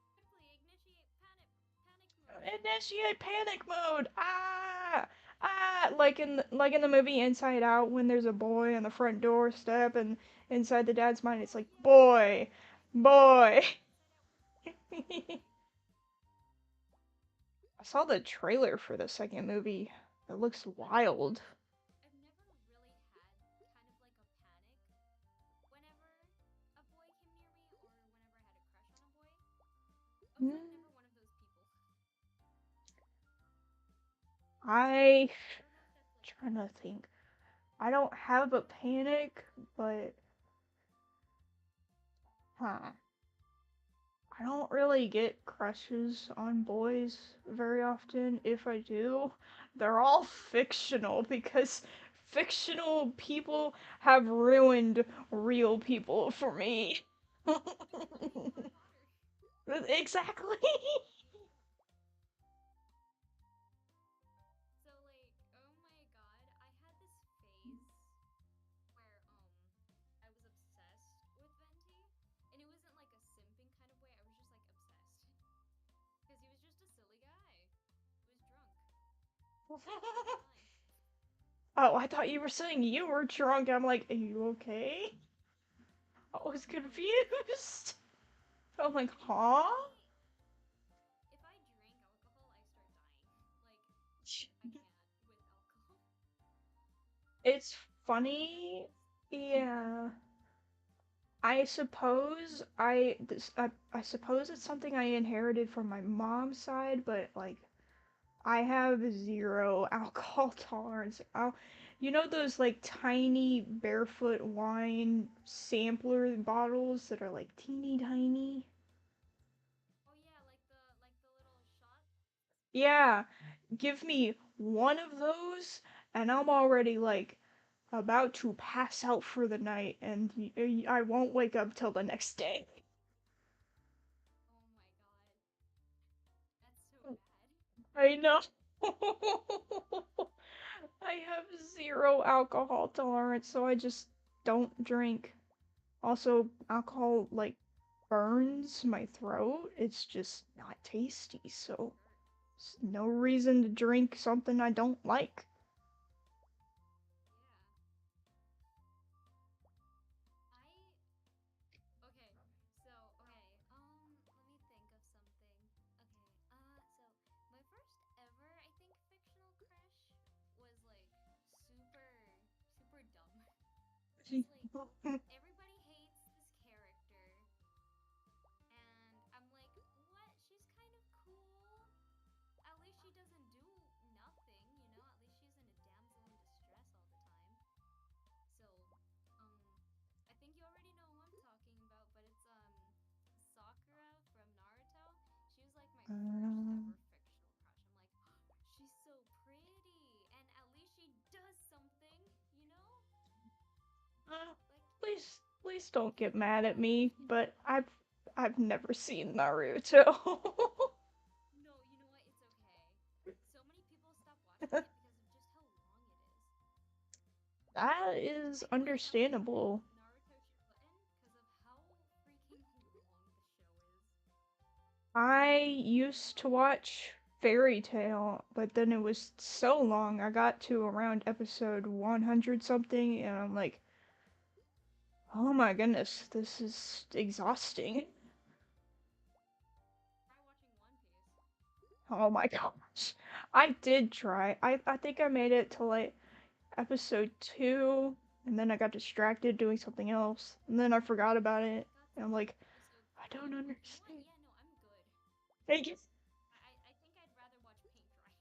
[SPEAKER 3] Quickly initiate panic mode.
[SPEAKER 1] Initiate panic mode! Ah! Ah! Like in the movie Inside Out when there's a boy on the front doorstep and inside the dad's mind it's
[SPEAKER 3] Oh
[SPEAKER 1] like
[SPEAKER 3] yeah,
[SPEAKER 1] boy, boy.
[SPEAKER 3] Inside Out.
[SPEAKER 1] I saw the trailer for the second movie. It looks wild.
[SPEAKER 3] I've never really had kind of like a panic whenever a boy came near me or whenever I had a crush on a boy. I was like
[SPEAKER 1] Mm,
[SPEAKER 3] never one of those people.
[SPEAKER 1] I
[SPEAKER 3] I don't know if that's like
[SPEAKER 1] trying to think. I don't have a panic, but huh. I don't really get crushes on boys very often. If I do, they're all fictional because fictional people have ruined real people for me.
[SPEAKER 3] which is why Harry Potter.
[SPEAKER 1] Exactly.
[SPEAKER 3] So like, oh my god, I had this phase where I was obsessed with Venti, and it wasn't like a simping kind of way. I was just like obsessed because he was just a silly guy who was drunk all the time.
[SPEAKER 1] Oh, I thought you were saying you were drunk. I'm like, are you okay? I was
[SPEAKER 3] No,
[SPEAKER 1] confused. I'm like, huh?
[SPEAKER 3] if I drink alcohol, I start dying. Like I can't with alcohol.
[SPEAKER 1] It's
[SPEAKER 3] I'm that
[SPEAKER 1] funny.
[SPEAKER 3] pissed.
[SPEAKER 1] Yeah. I suppose it's something I inherited from my mom's side, but like I have zero alcohol tolerance. You know those like tiny barefoot wine sampler bottles that are like teeny tiny?
[SPEAKER 3] Oh yeah, like the little shot.
[SPEAKER 1] Yeah, give me one of those and I'm already like about to pass out for the night and I won't wake up till the next day.
[SPEAKER 3] Oh my god, that's so bad.
[SPEAKER 1] I know. I have zero alcohol tolerance, so I just don't drink. Also, alcohol like burns my throat. It's just not tasty,
[SPEAKER 3] It
[SPEAKER 1] so
[SPEAKER 3] hurts.
[SPEAKER 1] No reason to drink something I don't like.
[SPEAKER 3] Yeah. I Okay, so let me think of something. Okay, my first ever, I think, fictional crush was like super dumb. Cause like everybody hates this character, and I'm like, what? She's kind of cool. At least she doesn't do nothing, you know. At least she isn't a damsel in distress all the time. So, um, I think you already know who I'm talking about, but it's Sakura from Naruto. She was like my first
[SPEAKER 1] Um,
[SPEAKER 3] ever fictional crush. I'm like, she's so pretty, and at least she does something, you know? Like,
[SPEAKER 1] please don't get
[SPEAKER 3] you
[SPEAKER 1] mad
[SPEAKER 3] know
[SPEAKER 1] at
[SPEAKER 3] what?
[SPEAKER 1] me, but I've never seen Naruto.
[SPEAKER 3] No, you know what? It's okay. So many people stop watching it because of just how long it is.
[SPEAKER 1] That is
[SPEAKER 3] Wait, have you read
[SPEAKER 1] understandable.
[SPEAKER 3] Naruto Shippuden? Because of how freaking long the show is.
[SPEAKER 1] I used to watch Fairy Tale, but then it was so long. I got to around episode 100 something, and I'm like, oh my goodness, this is exhausting.
[SPEAKER 3] Try watching One Piece.
[SPEAKER 1] Oh my gosh. I did try. I think I made it to like episode 2, and then I got distracted doing something else, and then I forgot about it,
[SPEAKER 3] I got
[SPEAKER 1] and
[SPEAKER 3] to
[SPEAKER 1] I'm like,
[SPEAKER 3] episode
[SPEAKER 1] I
[SPEAKER 3] three.
[SPEAKER 1] don't
[SPEAKER 3] I'm like, you know what?
[SPEAKER 1] understand.
[SPEAKER 3] Yeah, no, I'm good.
[SPEAKER 1] Like,
[SPEAKER 3] I think I'd rather watch paint dry.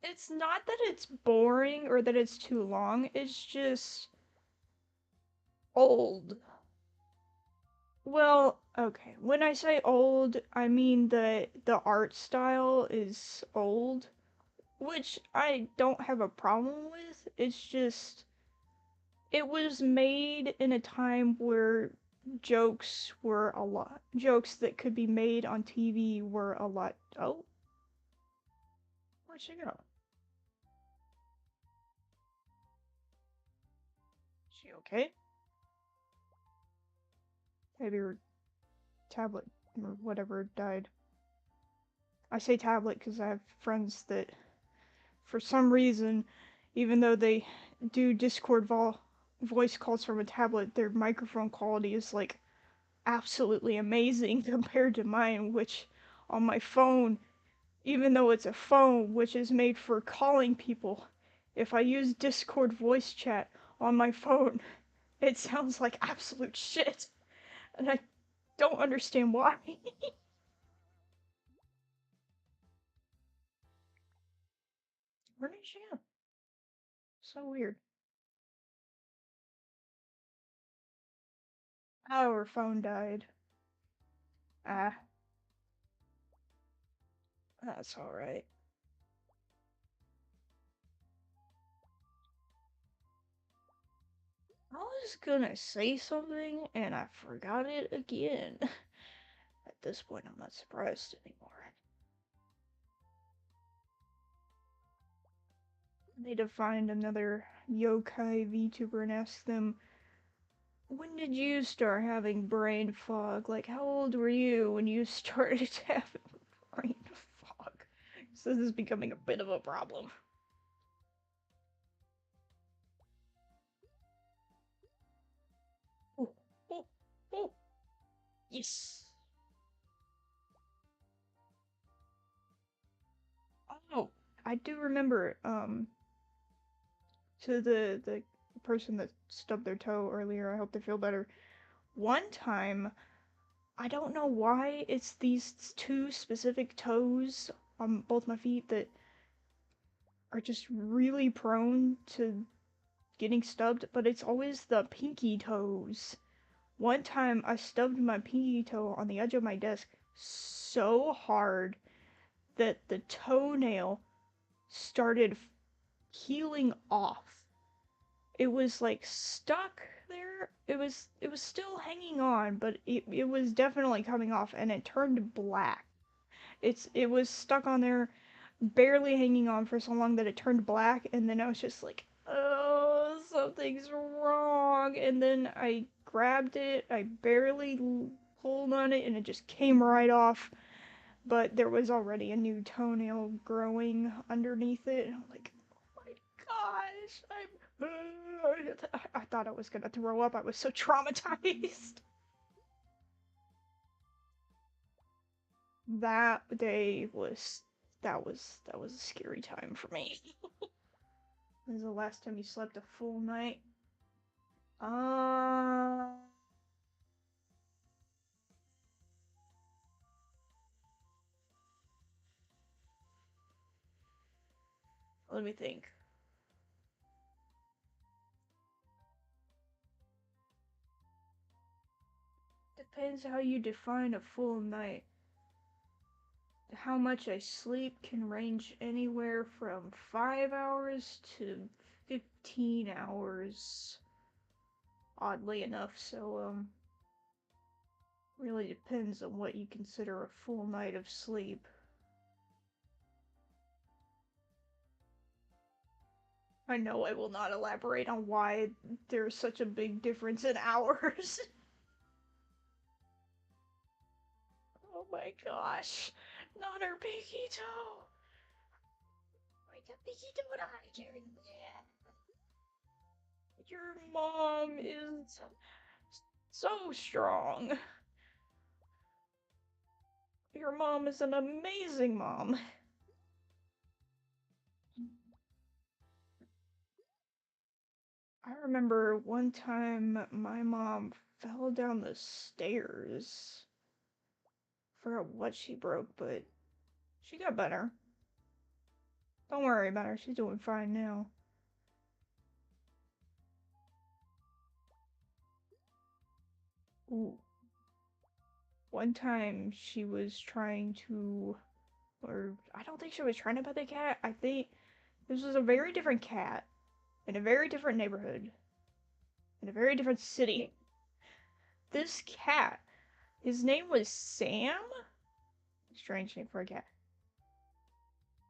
[SPEAKER 1] it's not that it's boring or that it's too long, it's just old. Well, okay. When I say old, I mean the art style is old, which I don't have a problem with. It's just it was made in a time where jokes that could be made on TV were a lot. Oh, where'd she go? She okay? Maybe her tablet or whatever died. I say tablet because I have friends that, for some reason, even though they do Discord voice calls from a tablet, their microphone quality is like absolutely amazing compared to mine, which on my phone, even though it's a phone which is made for calling people, if I use Discord voice chat on my phone, it sounds like absolute shit. And I don't understand why. Where did she go? So weird. Oh, her phone died. Ah, that's alright. I was gonna say something and I forgot it again. At this point, I'm not surprised anymore. I need to find another yokai VTuber and ask them, when did you start having brain fog? Like, how old were you when you started having brain fog? So this is becoming a bit of a problem. Oh, oh, oh, yes. Oh, I do remember, to the person that stubbed their toe earlier, I hope they feel better. One time, I don't know why it's these two specific toes on both my feet that are just really prone to getting stubbed, but it's always the pinky toes. One time I stubbed my pinky toe on the edge of my desk so hard that the toenail started healing off. It was like stuck there. It was still hanging on, but it was definitely coming off and it turned black. It was stuck on there, barely hanging on for so long that it turned black, and then I was just like, oh, something's wrong. And then I grabbed it, I barely pulled on it, and it just came right off. but there was already a new toenail growing underneath it. And I'm like, oh my gosh, I thought I was gonna throw up. I was so traumatized. That day was that was a scary time for me. When was the last time you slept a full night? Uh, Let me think. Depends how you define a full night. How much I sleep can range anywhere from 5 hours to 15 hours, oddly enough, so, really depends on what you consider a full night of sleep. I know I will not elaborate on why there's such a big difference in hours. Oh my gosh, not our pinky toe! Wait, the pinky toe and I carry. Your mom is so strong. Your mom is an amazing mom. I remember one time my mom fell down the stairs. Forgot what she broke, but she got better. Don't worry about her, she's doing fine now. Ooh. One time she was trying to, or I don't think she was trying to pet the cat. I think this was a very different cat in a very different neighborhood in a very different city. This cat, his name was Sam? Strange name for a cat.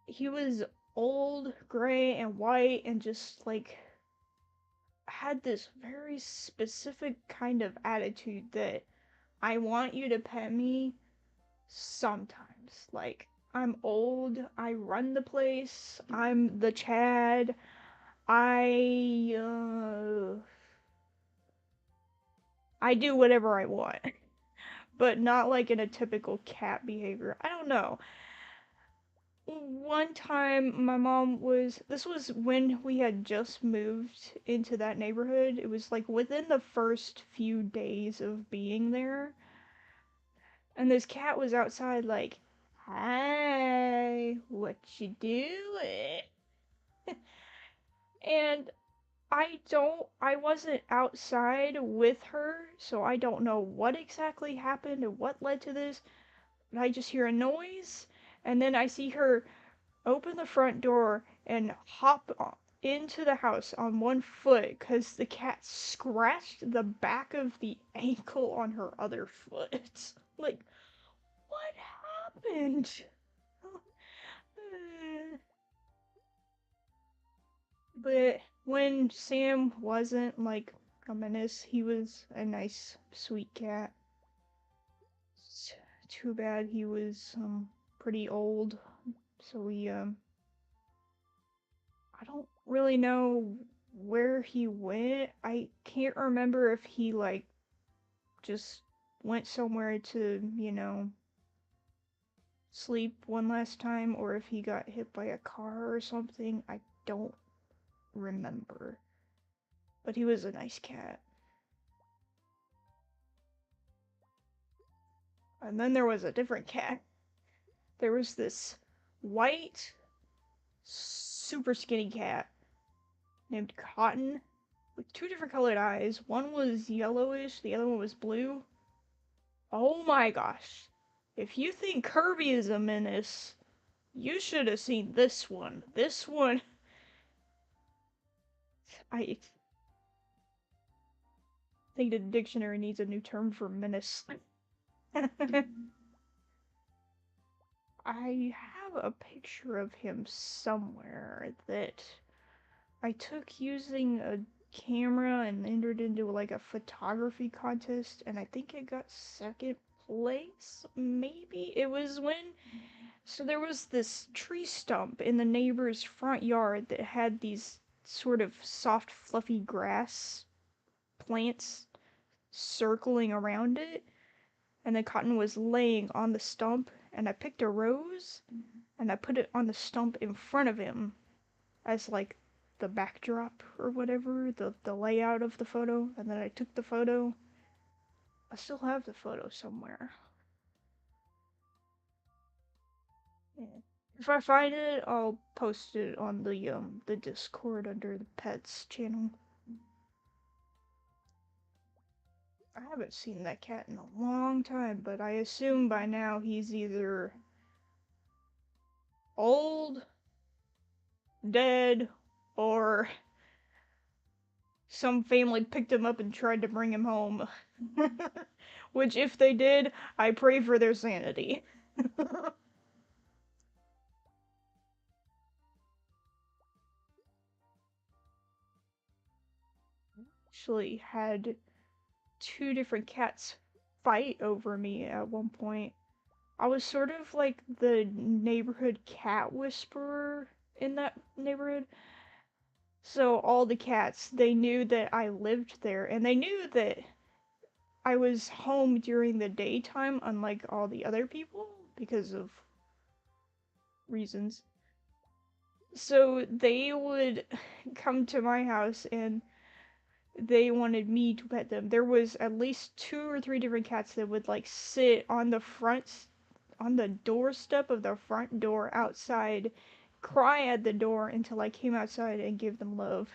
[SPEAKER 1] He was old, gray, and white, and just like had this very specific kind of attitude that I want you to pet me sometimes. Like, I'm old, I run the place, I'm the Chad, I do whatever I want. But not like in a typical cat behavior. I don't know. One time my mom was this was when we had just moved into that neighborhood. It was like within the first few days of being there. And this cat was outside like, "Hi, what you doing?" And I wasn't outside with her, so I don't know what exactly happened and what led to this. But I just hear a noise, and then I see her open the front door and hop into the house on one foot because the cat scratched the back of the ankle on her other foot. Like, what happened? But when Sam wasn't like a menace, he was a nice, sweet cat. It's too bad he was pretty old, so I don't really know where he went. I can't remember if he like just went somewhere to, sleep one last time or if he got hit by a car or something. I don't remember. But he was a nice cat. And then there was a different cat. There was this white, super skinny cat named Cotton with two different colored eyes. One was yellowish, the other one was blue. Oh my gosh. If you think Kirby is a menace, you should have seen this one. This one, I think the dictionary needs a new term for menace. I have a picture of him somewhere that I took using a camera and entered into like a photography contest, and I think I got second place. Maybe it was when. So there was this tree stump in the neighbor's front yard that had these sort of soft, fluffy grass plants circling around it, and the cotton was laying on the stump, and I picked a rose and I put it on the stump in front of him as like the backdrop or whatever, the layout of the photo, and then I took the photo. I still have the photo somewhere. Yeah. If I find it, I'll post it on the Discord under the pets channel. I haven't seen that cat in a long time, but I assume by now he's either old, dead, or some family picked him up and tried to bring him home. Which, if they did, I pray for their sanity. Actually had two different cats fight over me at one point. I was sort of like the neighborhood cat whisperer in that neighborhood. So all the cats, they knew that I lived there, and they knew that I was home during the daytime, unlike all the other people, because of reasons. So they would come to my house and they wanted me to pet them. There was at least 2 or 3 different cats that would like sit on on the doorstep of the front door outside, cry at the door until I came outside and give them love.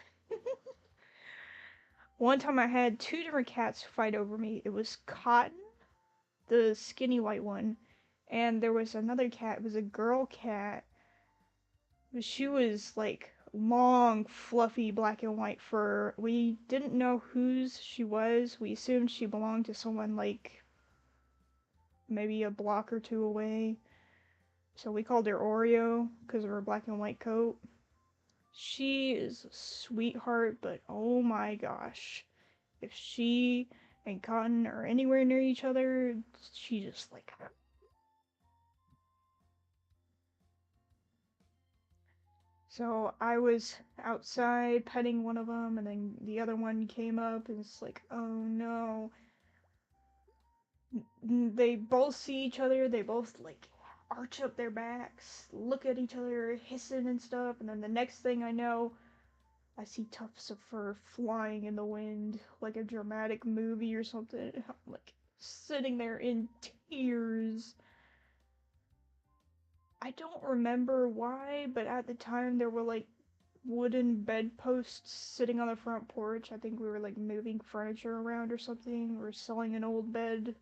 [SPEAKER 1] One time I had 2 different cats fight over me. It was Cotton, the skinny white one, and there was another cat. It was a girl cat. She was like long, fluffy black and white fur. We didn't know whose she was. We assumed she belonged to someone like maybe a block or two away. So we called her Oreo because of her black and white coat. She is a sweetheart, but oh my gosh. If she and Cotton are anywhere near each other, she just like. So I was outside petting one of them, and then the other one came up, and it's like, oh no. They both see each other, they both like arch up their backs, look at each other, hissing and stuff, and then the next thing I know, I see tufts of fur flying in the wind like a dramatic movie or something. I'm like sitting there in tears. I don't remember why, but at the time there were like wooden bedposts sitting on the front porch. I think we were like moving furniture around or something, or selling an old bed.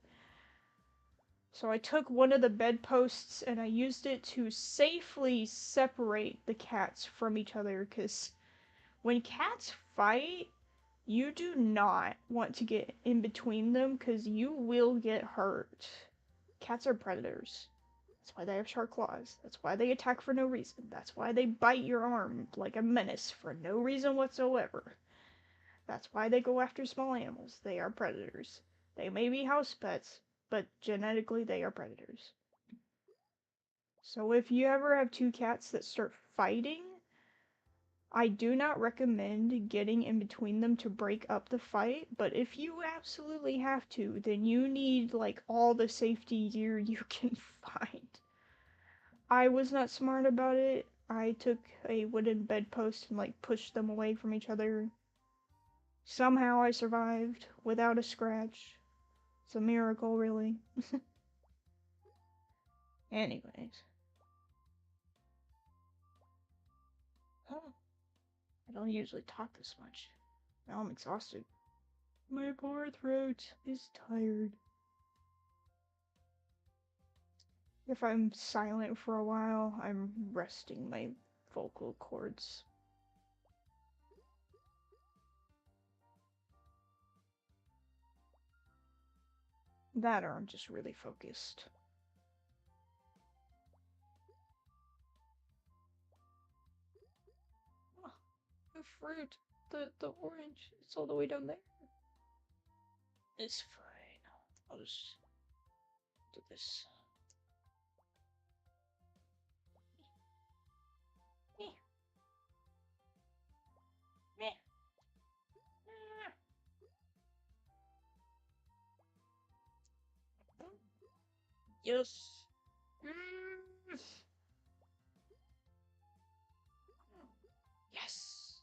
[SPEAKER 1] So I took one of the bedposts and I used it to safely separate the cats from each other, because when cats fight, you do not want to get in between them because you will get hurt. Cats are predators. That's why they have sharp claws. That's why they attack for no reason. That's why they bite your arm like a menace for no reason whatsoever. That's why they go after small animals. They are predators. They may be house pets, but genetically they are predators. So if you ever have 2 cats that start fighting, I do not recommend getting in between them to break up the fight, but if you absolutely have to, then you need like all the safety gear you can find. I was not smart about it. I took a wooden bedpost and like pushed them away from each other. Somehow I survived without a scratch. It's a miracle, really. Anyways. Huh. I don't usually talk this much. Now I'm exhausted. My poor throat is tired. If I'm silent for a while, I'm resting my vocal cords. That or I'm just really focused. Oh, the fruit. The orange. It's all the way down there. It's fine. I'll just do this. Meh. Meh. Yes. Yes.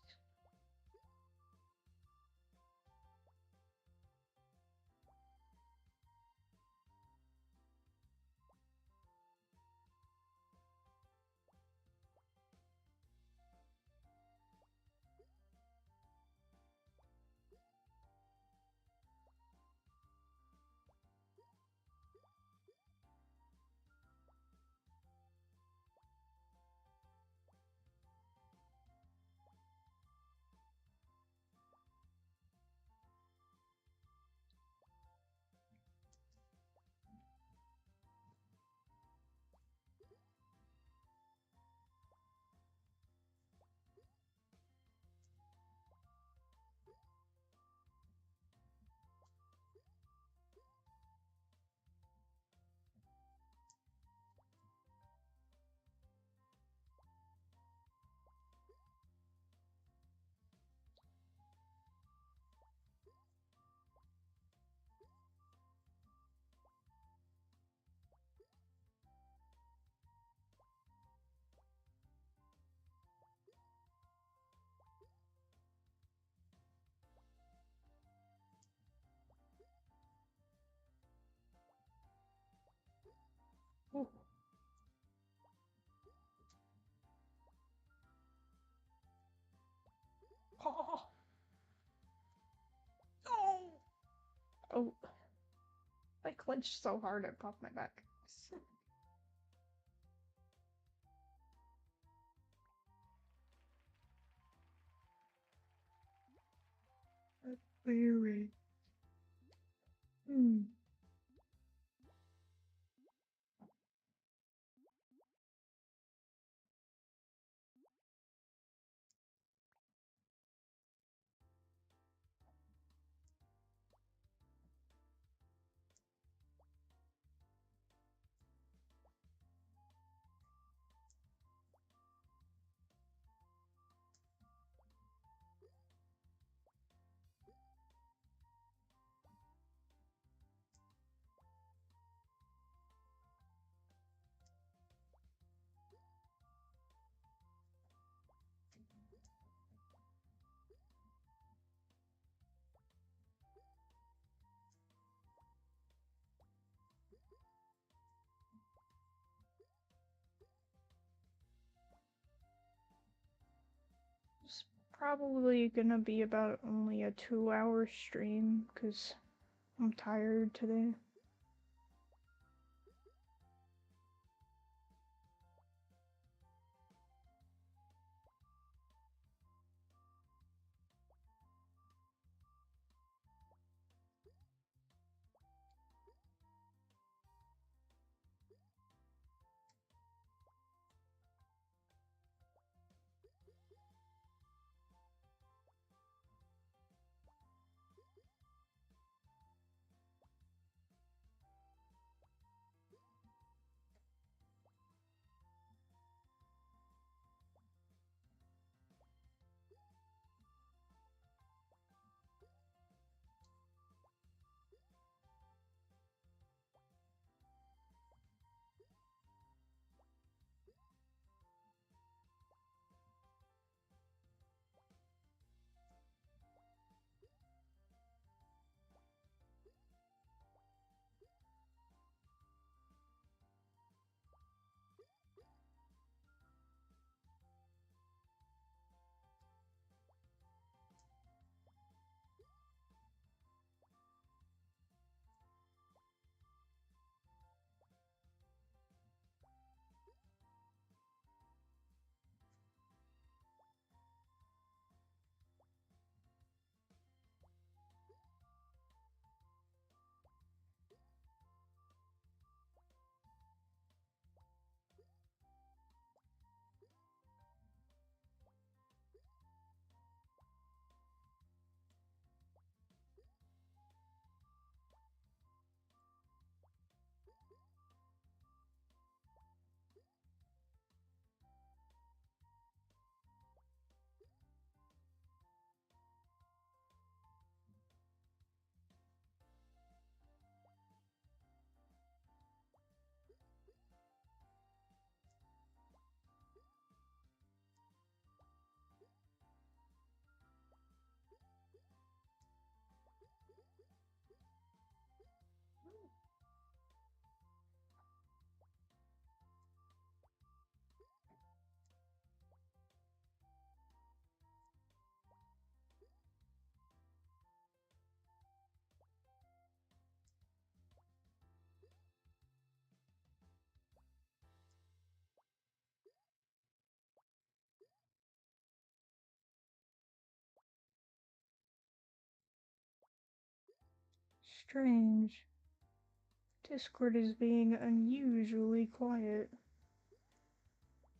[SPEAKER 1] Ooh. Oh. Oh. Oh. I clenched so hard it popped my back. Weird. Hmm. It's probably gonna be about only a 2-hour stream because I'm tired today. Strange. Discord is being unusually quiet.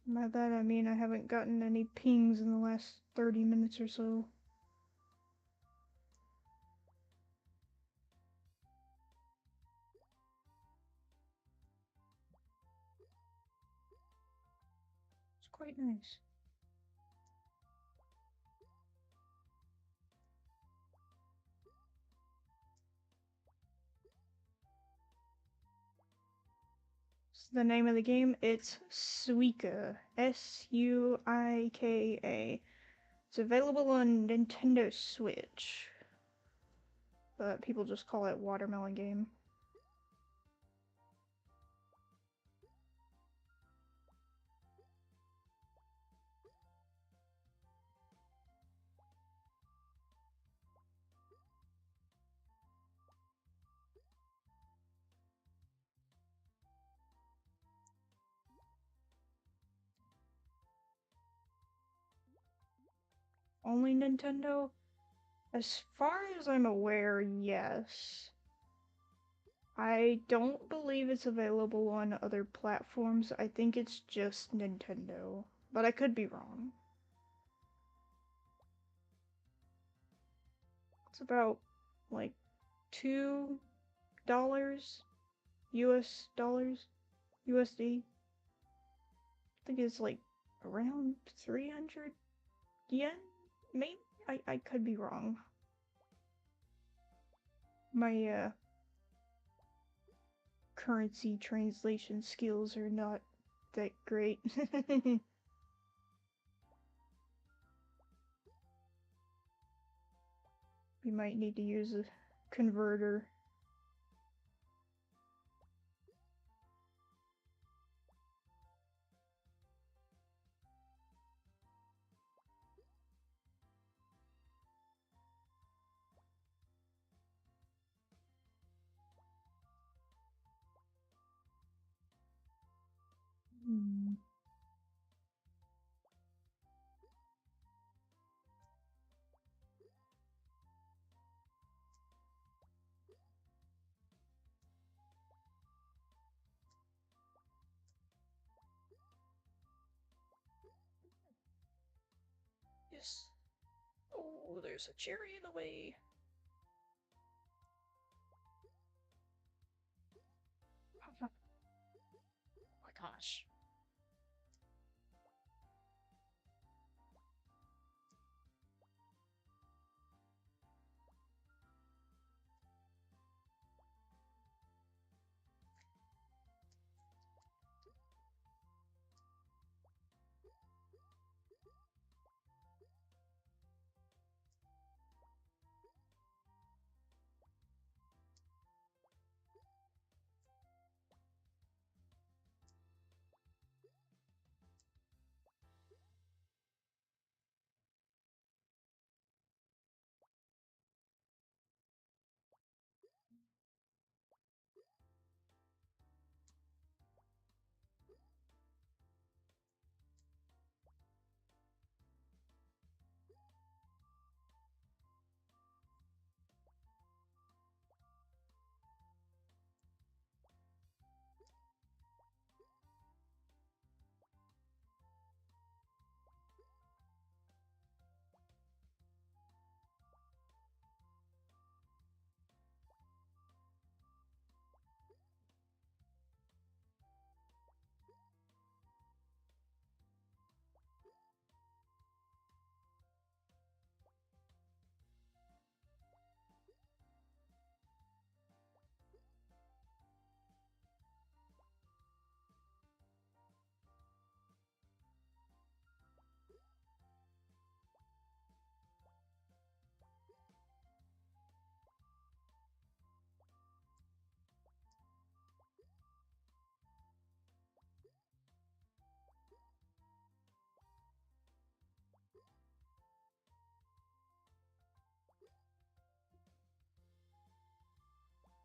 [SPEAKER 1] By that I mean I haven't gotten any pings in the last 30 minutes or so. It's quite nice. The name of the game, it's Suika. Suika. It's available on Nintendo Switch, but people just call it Watermelon Game. Only Nintendo? As far as I'm aware, yes. I don't believe it's available on other platforms. I think it's just Nintendo, but I could be wrong. It's about like $2 US dollars, USD. I think it's like around 300 yen? Maybe? I could be wrong. My currency translation skills are not that great. We might need to use a converter. Hmm. Yes. Oh, there's a cherry in the way. Oh my gosh.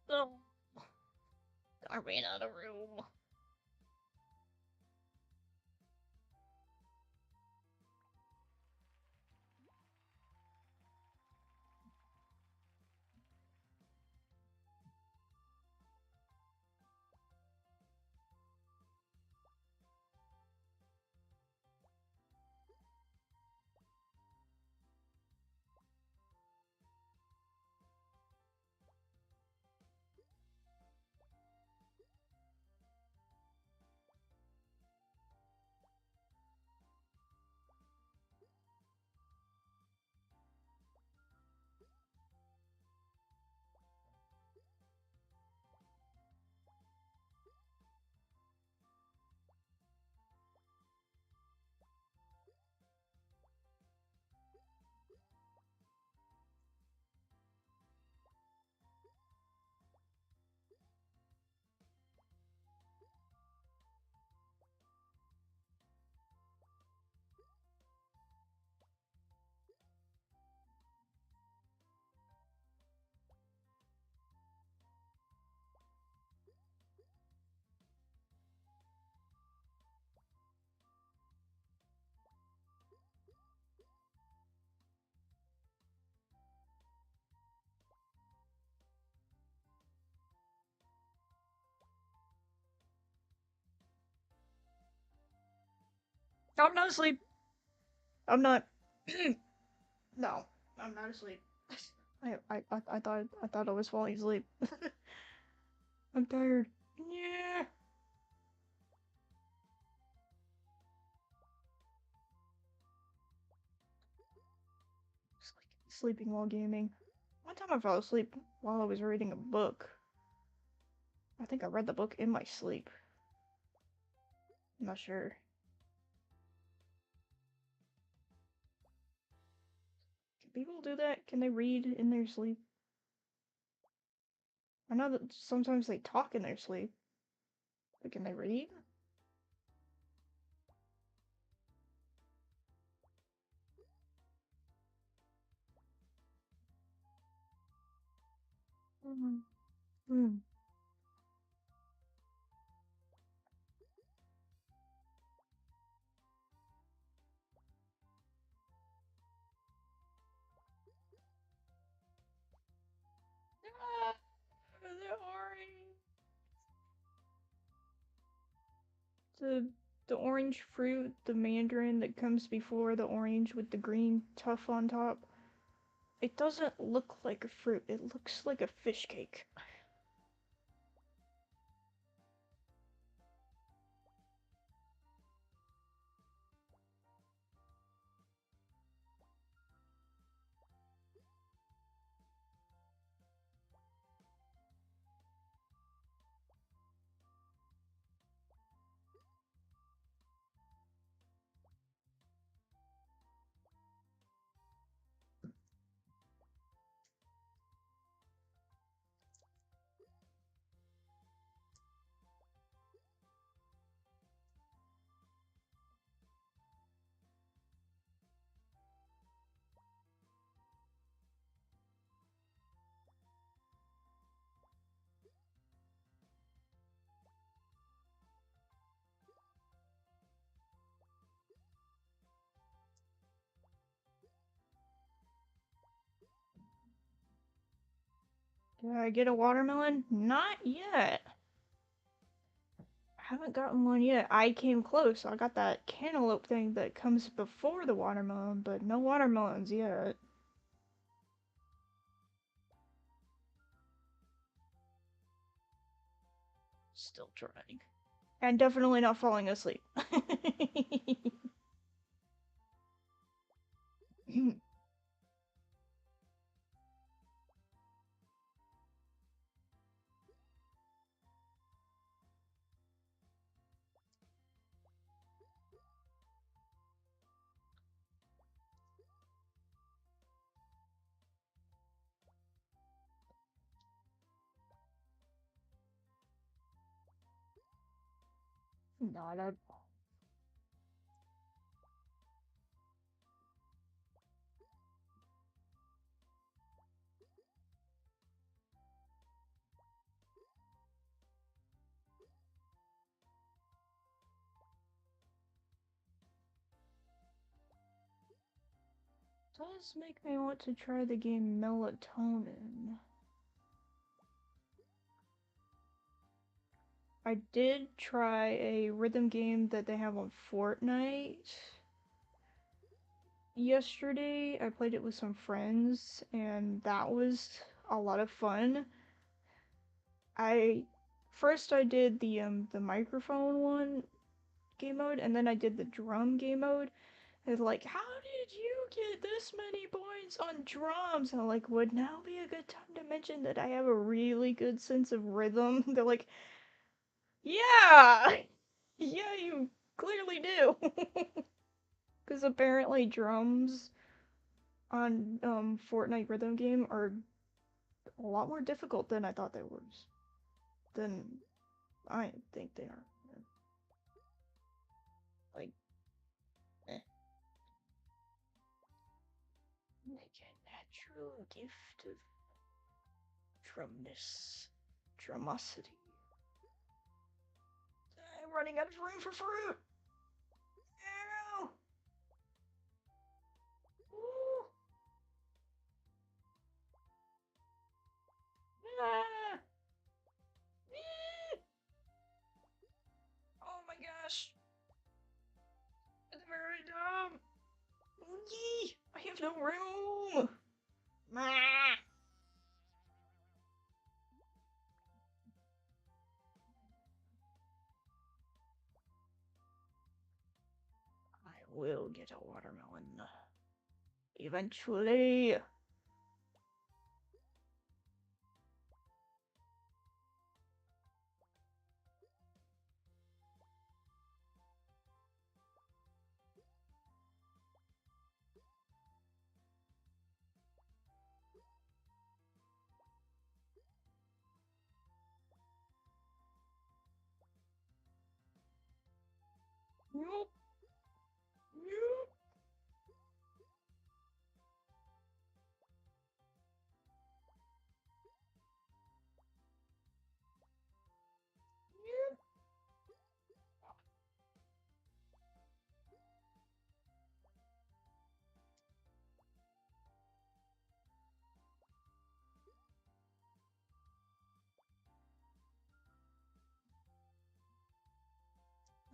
[SPEAKER 1] Oh, I ran out of room. I'm not asleep. I'm not. No, I'm not asleep. I thought I was falling asleep. I'm tired. Yeah. Sleeping while gaming. One time I fell asleep while I was reading a book. I think I read the book in my sleep. I'm not sure. Can people do that? Can they read in their sleep? I know that sometimes they talk in their sleep, but can they read? Mm-hmm. Mm. Ah, the orange. The the orange fruit, the mandarin that comes before the orange with the green tuff on top. It doesn't look like a fruit. It looks like a fish cake. Did I get a watermelon? Not yet. I haven't gotten one yet. I came close. I got that cantaloupe thing that comes before the watermelon, but no watermelons yet. Still trying. And definitely not falling asleep. Not at all. Does make me want to try the game Melatonin. I did try a rhythm game that they have on Fortnite yesterday. I played it with some friends, and that was a lot of fun. I I did the microphone one game mode, and then I did the drum game mode. And like, how did you get this many points on drums? And I'm like, would now be a good time to mention that I have a really good sense of rhythm? They're like, yeah, yeah, you clearly do. Because apparently drums on Fortnite rhythm game are a lot more difficult than I thought they was. Than I think they are. Like, eh. Like a natural gift of drumness, drumosity. I'm running out of room for fruit. Ow! Ooh. Ah. Oh my gosh! At the We'll get a watermelon. Eventually. Nope. Nope.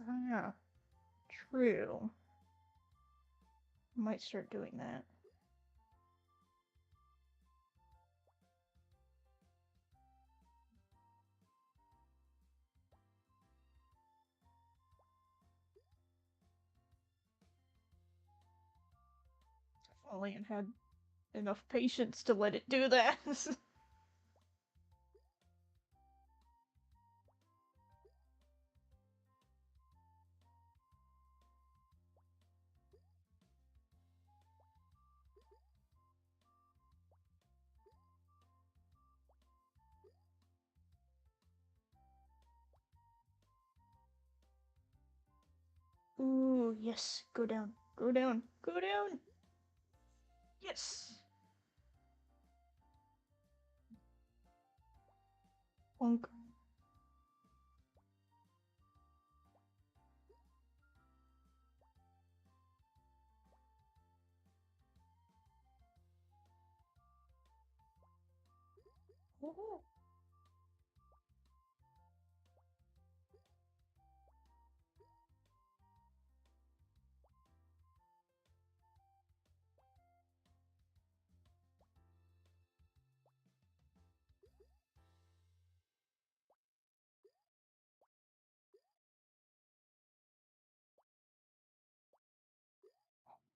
[SPEAKER 1] Yeah, true. Might start doing that. If only it had enough patience to let it do that. Ooh, yes. Go down. Go down. Go down. Yes. Bonk. Oh.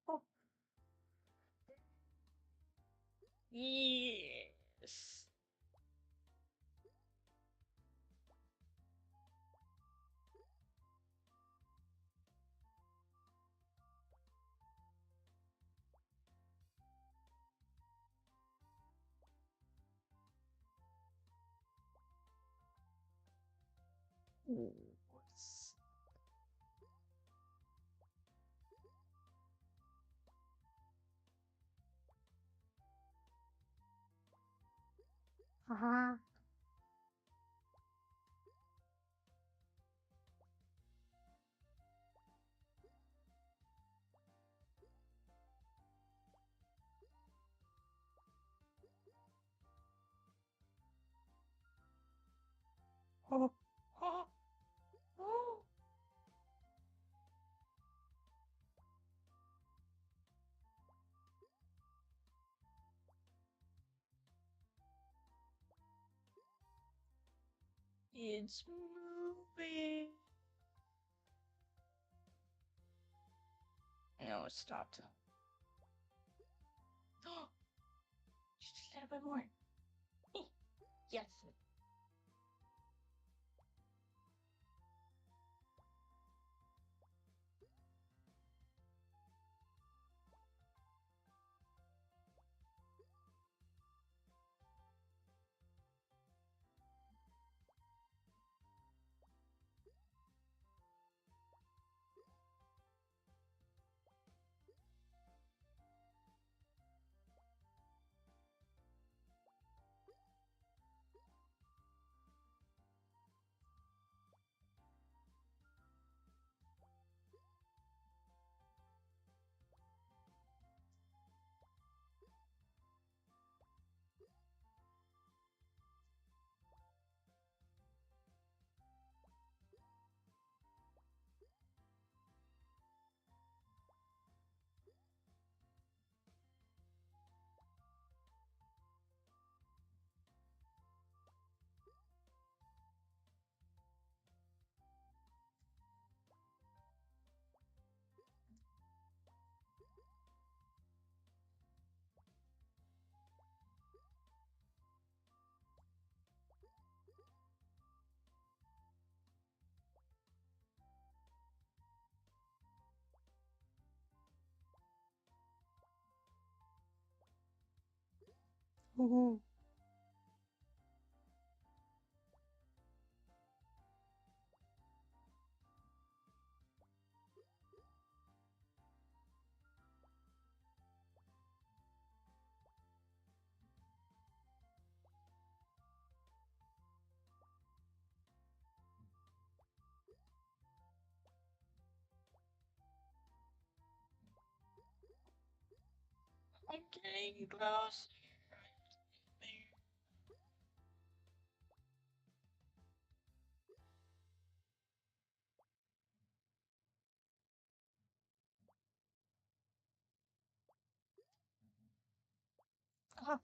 [SPEAKER 1] Oh. Yes. Ooh. Haha. Oh. Oh. Oh. It's moving. No, it stopped. Oh, just a little bit more. Yes. Ooh. I'm getting close. Ah,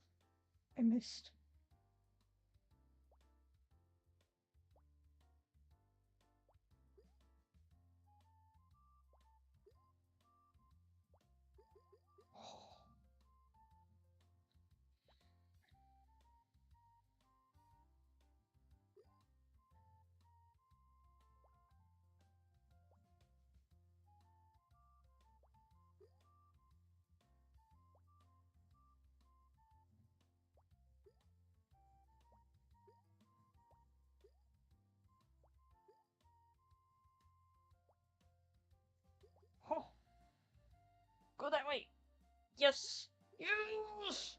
[SPEAKER 1] I missed. Oh, go that way. Yes. Yes.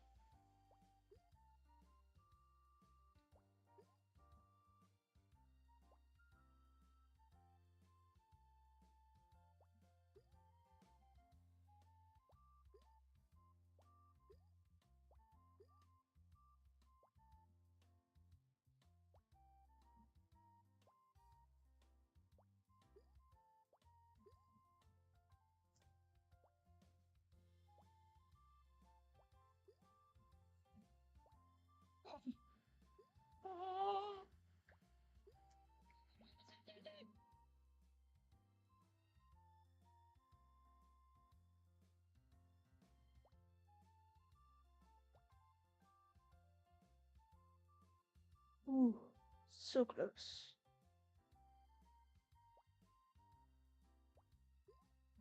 [SPEAKER 1] Oh. Ooh, so close.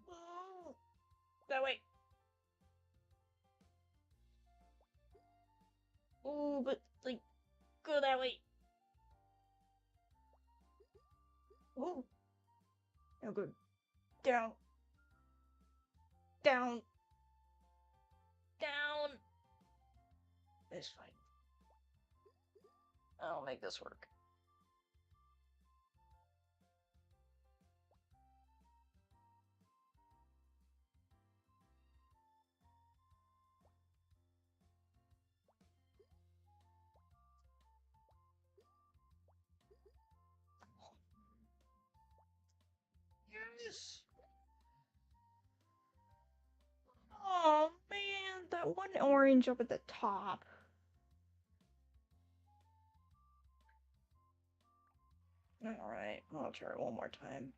[SPEAKER 1] Oh, that way. Ooh, but like, go that way. Ooh, now go down, down, down. It's fine. I'll make this work. Yes. Oh man, that one orange up at the top. Alright, I'll try it one more time.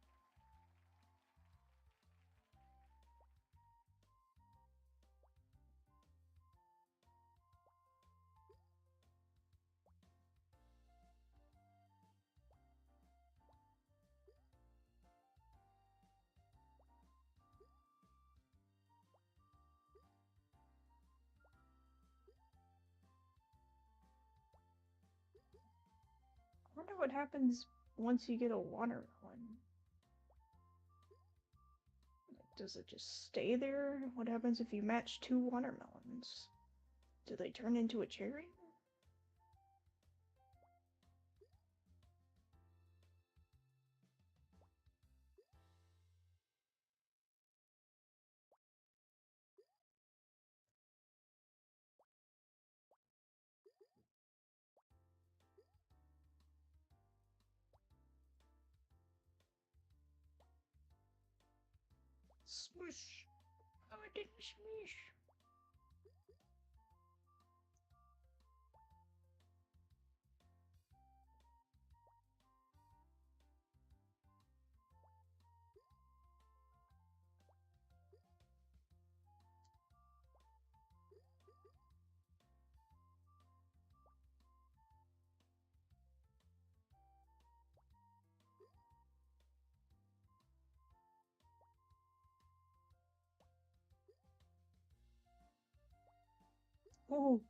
[SPEAKER 1] I wonder what happens once you get a watermelon. Does it just stay there? What happens if you match two watermelons? Do they turn into a cherry? Smush! Oh, I didn't smush! Oh,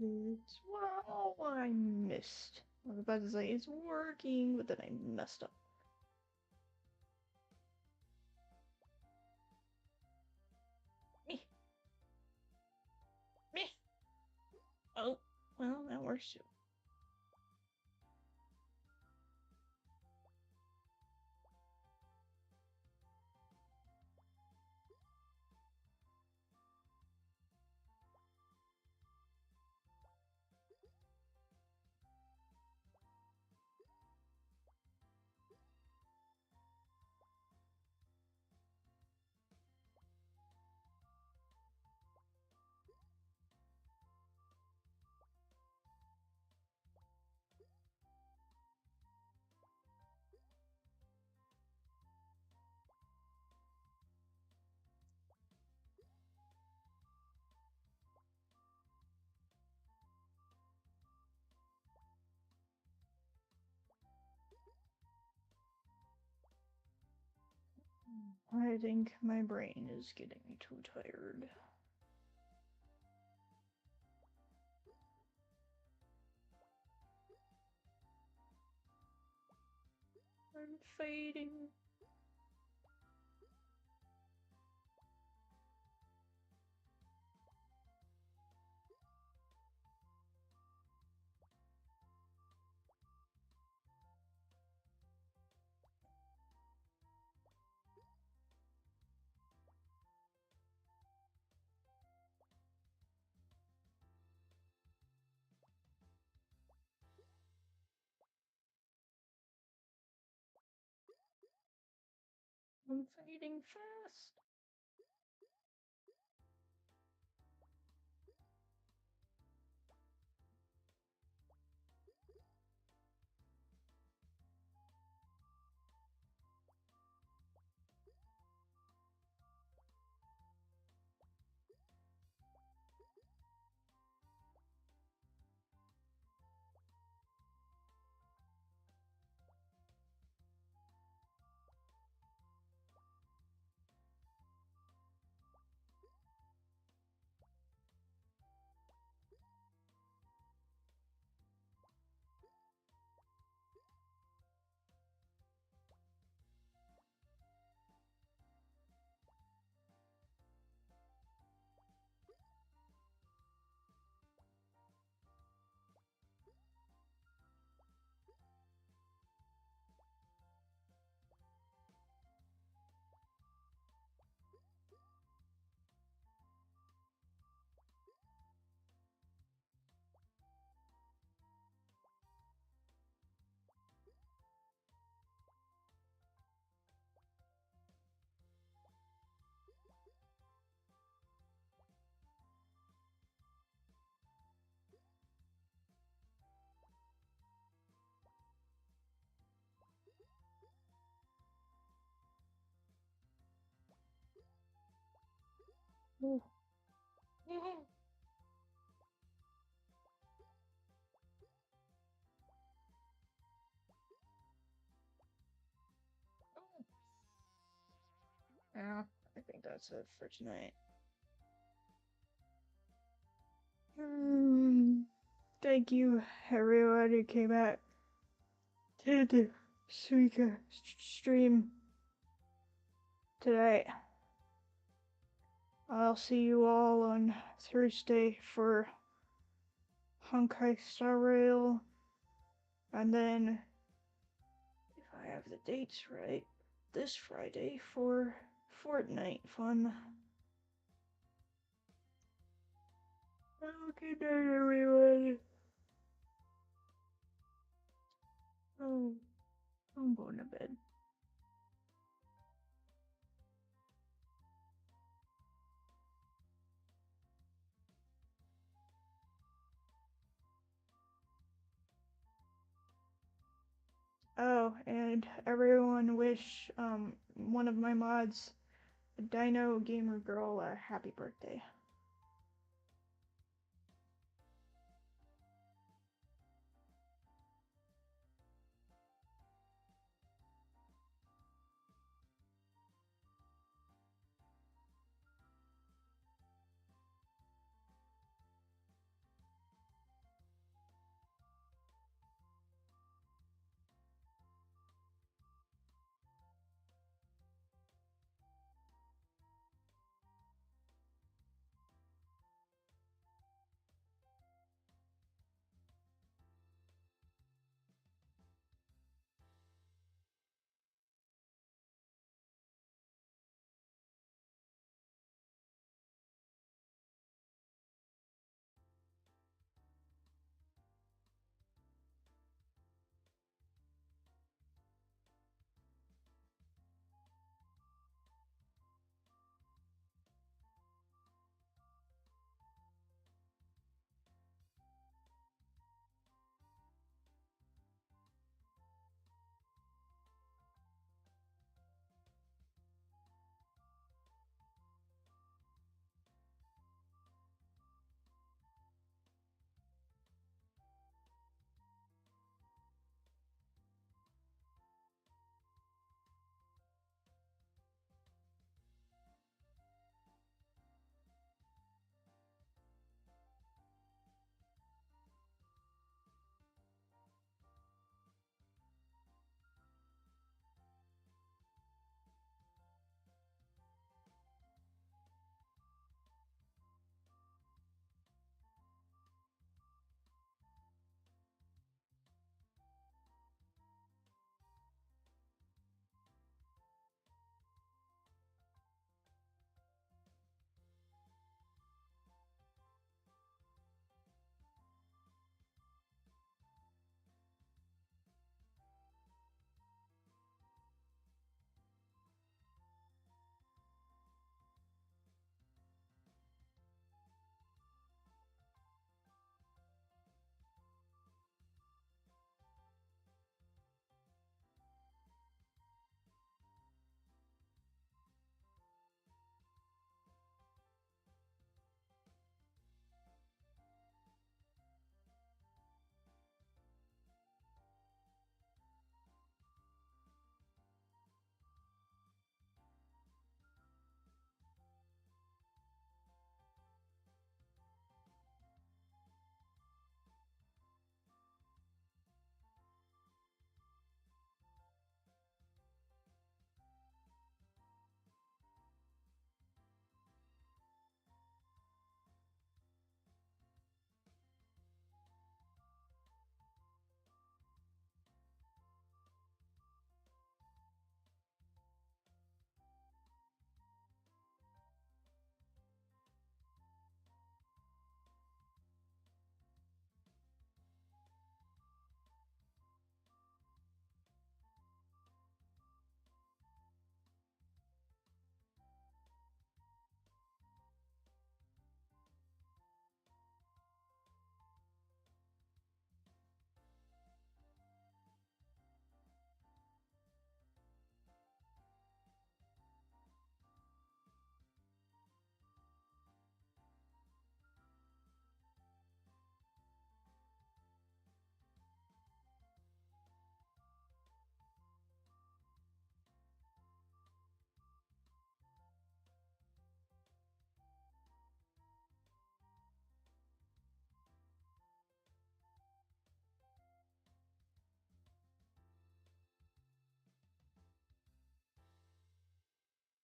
[SPEAKER 1] Well, I missed. I was about to say it's working, but then I messed up. Me. Me. Oh, well, that works too. I think my brain is getting too tired. I'm fading. I'm fading fast. Ooh. Yeah, I think that's it for tonight. Thank you, everyone who came out to the Suika stream today. I'll see you all on Thursday for Honkai Star Rail, and then, if I have the dates right, this Friday for Fortnite fun. Oh, good night, everyone. Oh, I'm going to bed. Oh, and everyone wish one of my mods, Dino Gamer Girl, a happy birthday.